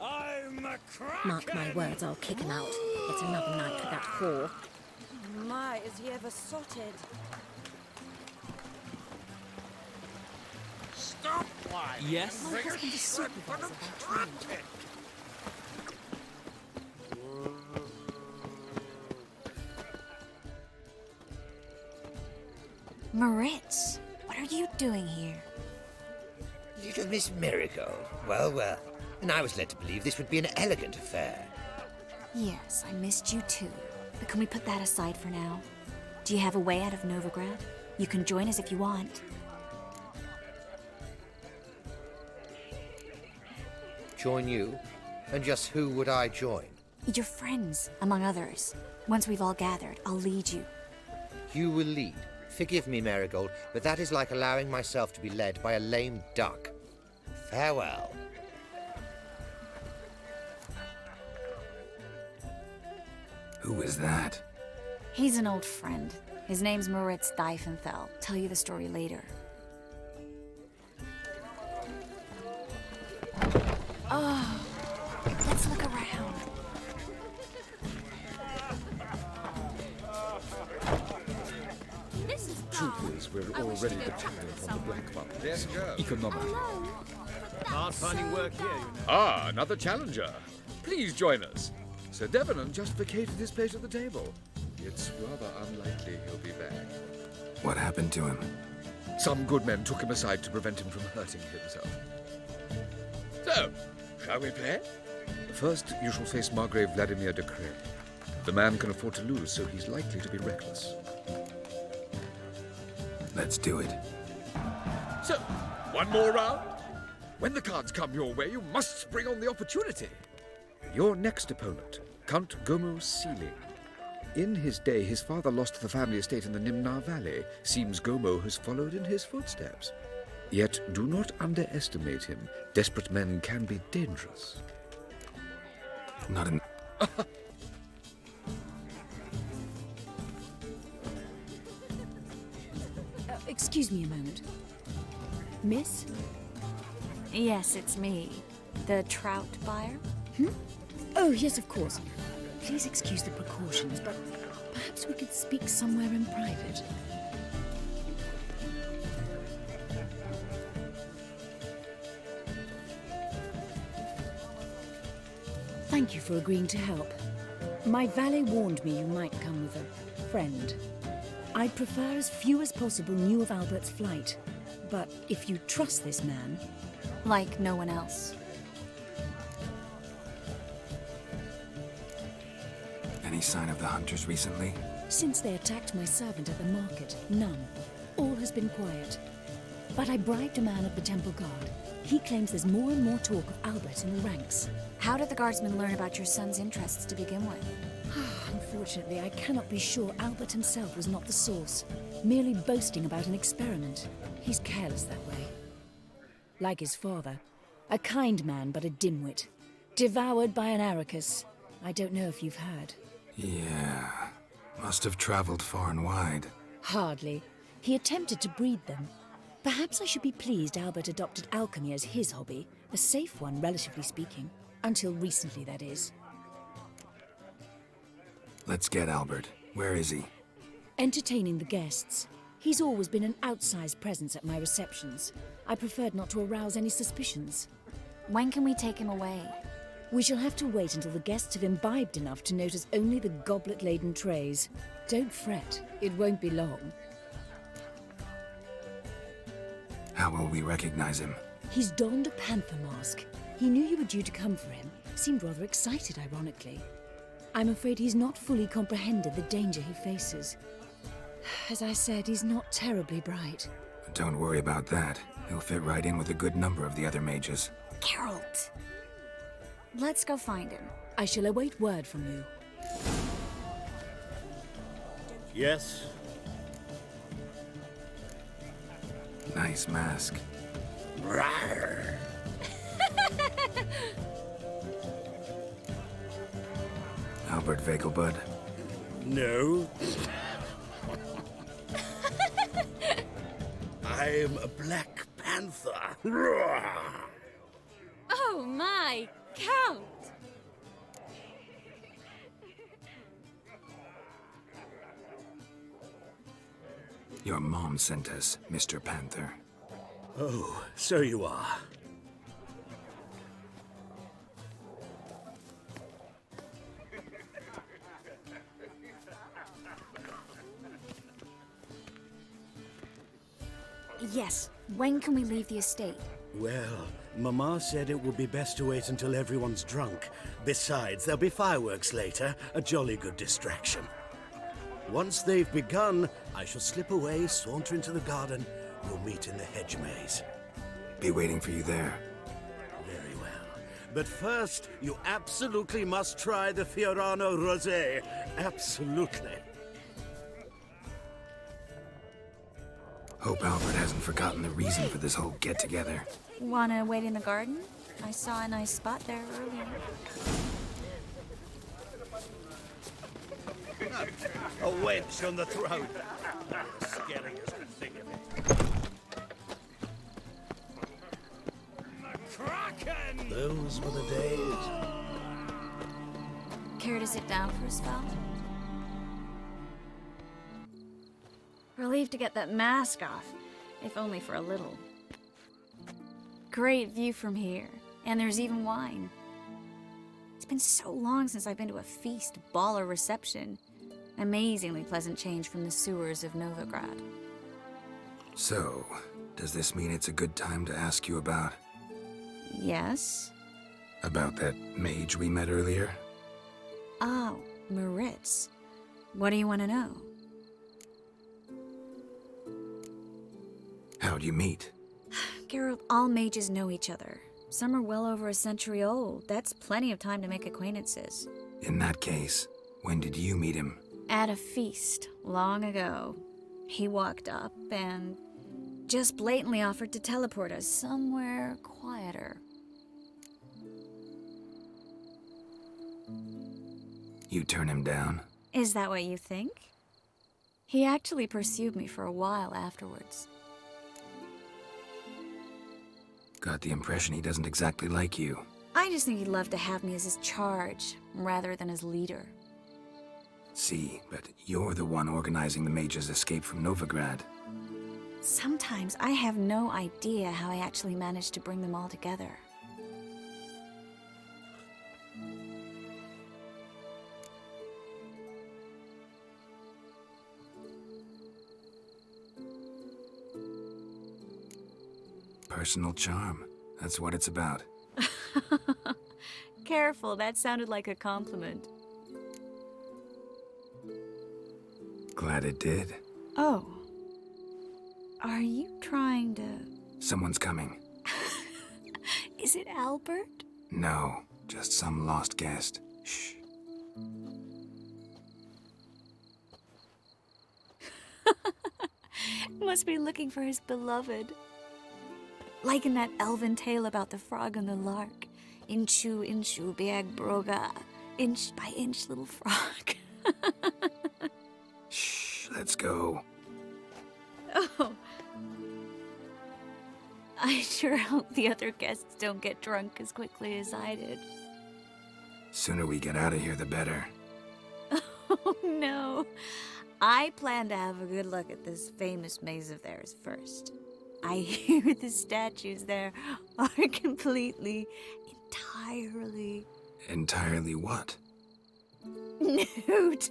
I'm a crack. Mark my words, I'll kick him out. It's another night with that whore. My, is he ever sotted? Stop whining. Yes? My husband is supervisor by trade. Moritz, what are you doing here? Little Miss Marigold. Well, well. And I was led to believe this would be an elegant affair. Yes, I missed you too. But can we put that aside for now? Do you have a way out of Novigrad? You can join us if you want. Join you? And just who would I join? Your friends, among others. Once we've all gathered, I'll lead you. You will lead. Forgive me, Marigold, but that is like allowing myself to be led by a lame duck. Farewell. Who is that? He's an old friend. His name's Moritz Diefenthal. Tell you the story later. Oh, let's look around. Troopers were already dependent on the black market. Economic. Hard finding work here, you know. Ah, another challenger. Please join us. Sir Devenant just vacated his place at the table. It's rather unlikely he'll be back. What happened to him? Some good men took him aside to prevent him from hurting himself. So, shall we play? First, you shall face Margrave Vladimir de Cray. The man can afford to lose, so he's likely to be reckless. Let's do it. So, one more round. When the cards come your way, you must spring on the opportunity. Your next opponent, Count Gomo Sealing. In his day, his father lost the family estate in the Nimnar Valley. Seems Gomo has followed in his footsteps. Yet, do not underestimate him. Desperate men can be dangerous. Not in... Excuse me a moment. Miss? Yes, it's me. The trout buyer? Oh, yes, of course. Please excuse the precautions, but perhaps we could speak somewhere in private. Thank you for agreeing to help. My valet warned me you might come with a friend. I'd prefer as few as possible knew of Albert's flight. But if you trust this man... Like no one else. Any sign of the hunters recently? Since they attacked my servant at the market, none. All has been quiet. But I bribed a man of the Temple Guard. He claims there's more and more talk of Albert in the ranks. How did the guardsmen learn about your son's interests to begin with? Unfortunately, I cannot be sure Albert himself was not the source, merely boasting about an experiment. He's careless that way. Like his father, a kind man but a dimwit, devoured by an Arrakis. I don't know if you've heard. Yeah, must have traveled far and wide. Hardly. He attempted to breed them. Perhaps I should be pleased Albert adopted alchemy as his hobby, a safe one, relatively speaking. Until recently, that is. Let's get Albert. Where is he? Entertaining the guests. He's always been an outsized presence at my receptions. I preferred not to arouse any suspicions. When can we take him away? We shall have to wait until the guests have imbibed enough to notice only the goblet-laden trays. Don't fret, it won't be long. How will we recognize him? He's donned a panther mask. He He knew you were due to come for him. Seemed rather excited, ironically. I'm afraid he's not fully comprehended the danger he faces. As I said, he's not terribly bright. Don't worry about that. He'll fit right in with a good number of the other mages. Geralt! Let's go find him. I shall await word from you. Yes? Nice mask. Rawr. Albert Vegelbud? No. I'm a Black Panther. Oh my, Count! Your mom sent us, Mr. Panther. Oh, so you are. Yes, when can we leave the estate? Well, Mama said it would be best to wait until everyone's drunk. Besides, there'll be fireworks later, a jolly good distraction. Once they've begun, I shall slip away, saunter into the garden. We'll meet in the hedge maze. Be waiting for you there. Very well. But first, you absolutely must try the Fiorano Rosé. Absolutely. Hope Albert hasn't forgotten the reason for this whole get-together. Wanna wait in the garden? I saw a nice spot there earlier. A wench on the throat. Scary as the thing of it. Kraken! Those were the days. Care to sit down for a spell? Relieved to get that mask off, if only for a little. Great view from here, and there's even wine. It's been so long since I've been to a feast, ball, or reception. Amazingly pleasant change from the sewers of Novigrad. So, does this mean it's a good time to ask you about... Yes? About that mage we met earlier? Oh, Moritz. What do you want to know? How'd you meet? Geralt, all mages know each other. Some are well over a century old. That's plenty of time to make acquaintances. In that case, when did you meet him? At a feast, long ago. He walked up and just blatantly offered to teleport us somewhere quieter. You turn him down? Is that what you think? He actually pursued me for a while afterwards. Got the impression he doesn't exactly like you. I just think he'd love to have me as his charge, rather than as leader. See, but you're the one organizing the mage's escape from Novigrad. Sometimes I have no idea how I actually managed to bring them all together. Personal charm. That's what it's about. Careful, that sounded like a compliment. Glad it did. Oh. Are you trying to... Someone's coming. Is it Albert? No, just some lost guest. Shh. Must be looking for his beloved. Like in that elven tale about the frog and the lark. Inchu, inchu, biag broga. Inch by inch, little frog. Shh, let's go. Oh. I sure hope the other guests don't get drunk as quickly as I did. Sooner we get out of here, the better. Oh, no. I plan to have a good look at this famous maze of theirs first. I hear the statues there are entirely... Entirely what? Nude.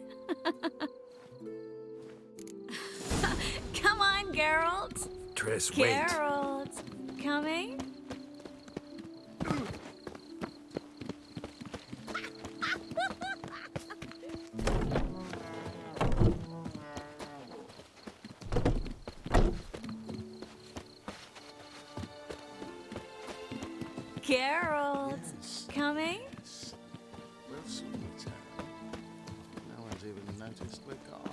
Come on, Geralt. Triss, wait. Geralt. Coming? Geralt. Coming? We'll soon return. No one's even noticed we're gone.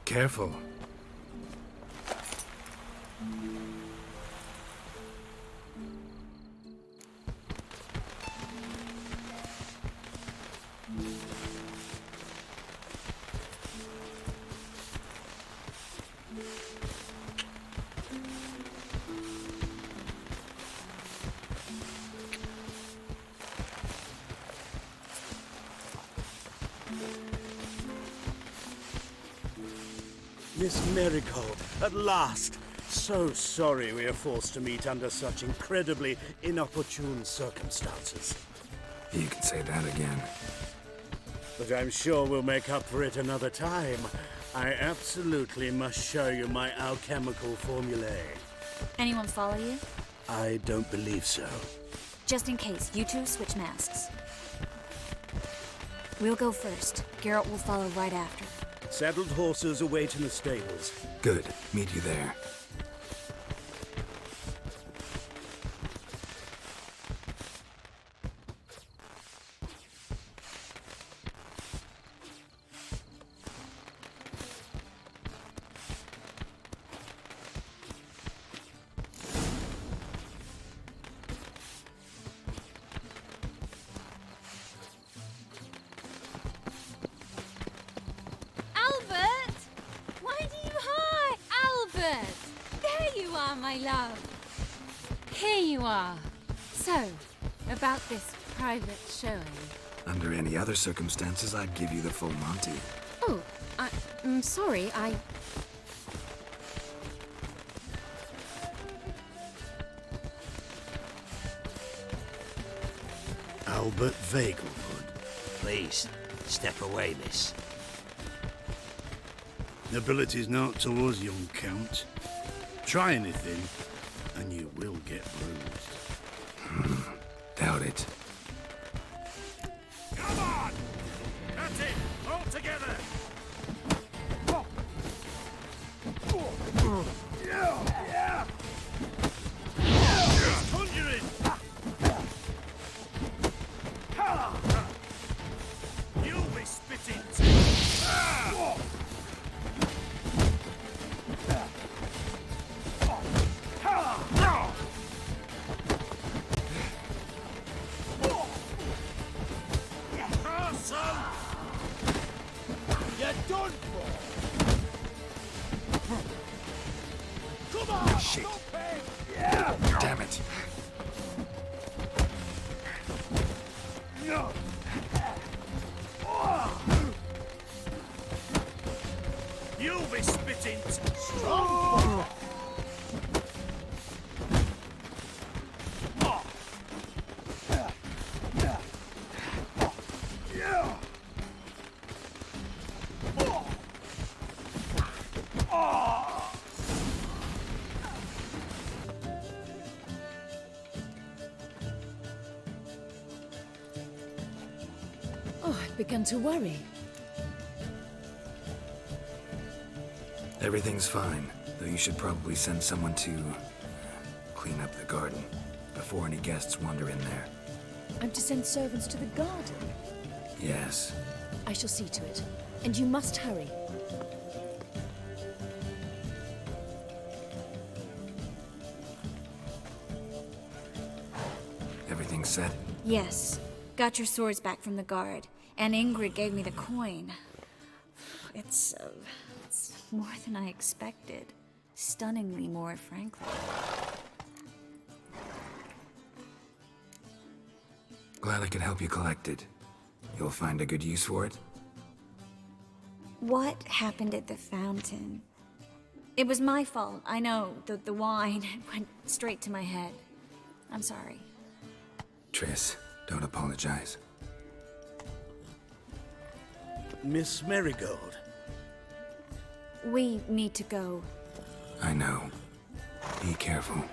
Careful. Miss Marigold, at last! So sorry we are forced to meet under such incredibly inopportune circumstances. You can say that again. But I'm sure we'll make up for it another time. I absolutely must show you my alchemical formulae. Anyone follow you? I don't believe so. Just in case, you two switch masks. We'll go first. Geralt will follow right after. Saddled horses await in the stables. Good. Meet you there. My love. Here you are. So, about this private showing. Under any other circumstances, I'd give you the full Monty. Oh, I'm sorry, Albert Vegelwood. Please, step away, miss. Nobility's not towards young Count. Try anything, and you will get bruised. Doubt it. Come on! That's it! All together! Yeah! Conjuring! You'll be spitting too! You're done for! Come on! Shit. Yeah! Damn it. You'll be spitting strong! Oh, I've begun to worry. Everything's fine, though you should probably send someone to clean up the garden before any guests wander in there. I'm to send servants to the garden. Yes. I shall see to it. And you must hurry. Everything set? Yes. Got your swords back from the guard. And Ingrid gave me the coin. It's more than I expected. Stunningly more, frankly. Glad I could help you collect it. You'll find a good use for it? What happened at the fountain? It was my fault, I know. The wine went straight to my head. I'm sorry. Triss, don't apologize. Miss Marigold. We need to go. I know. Be careful.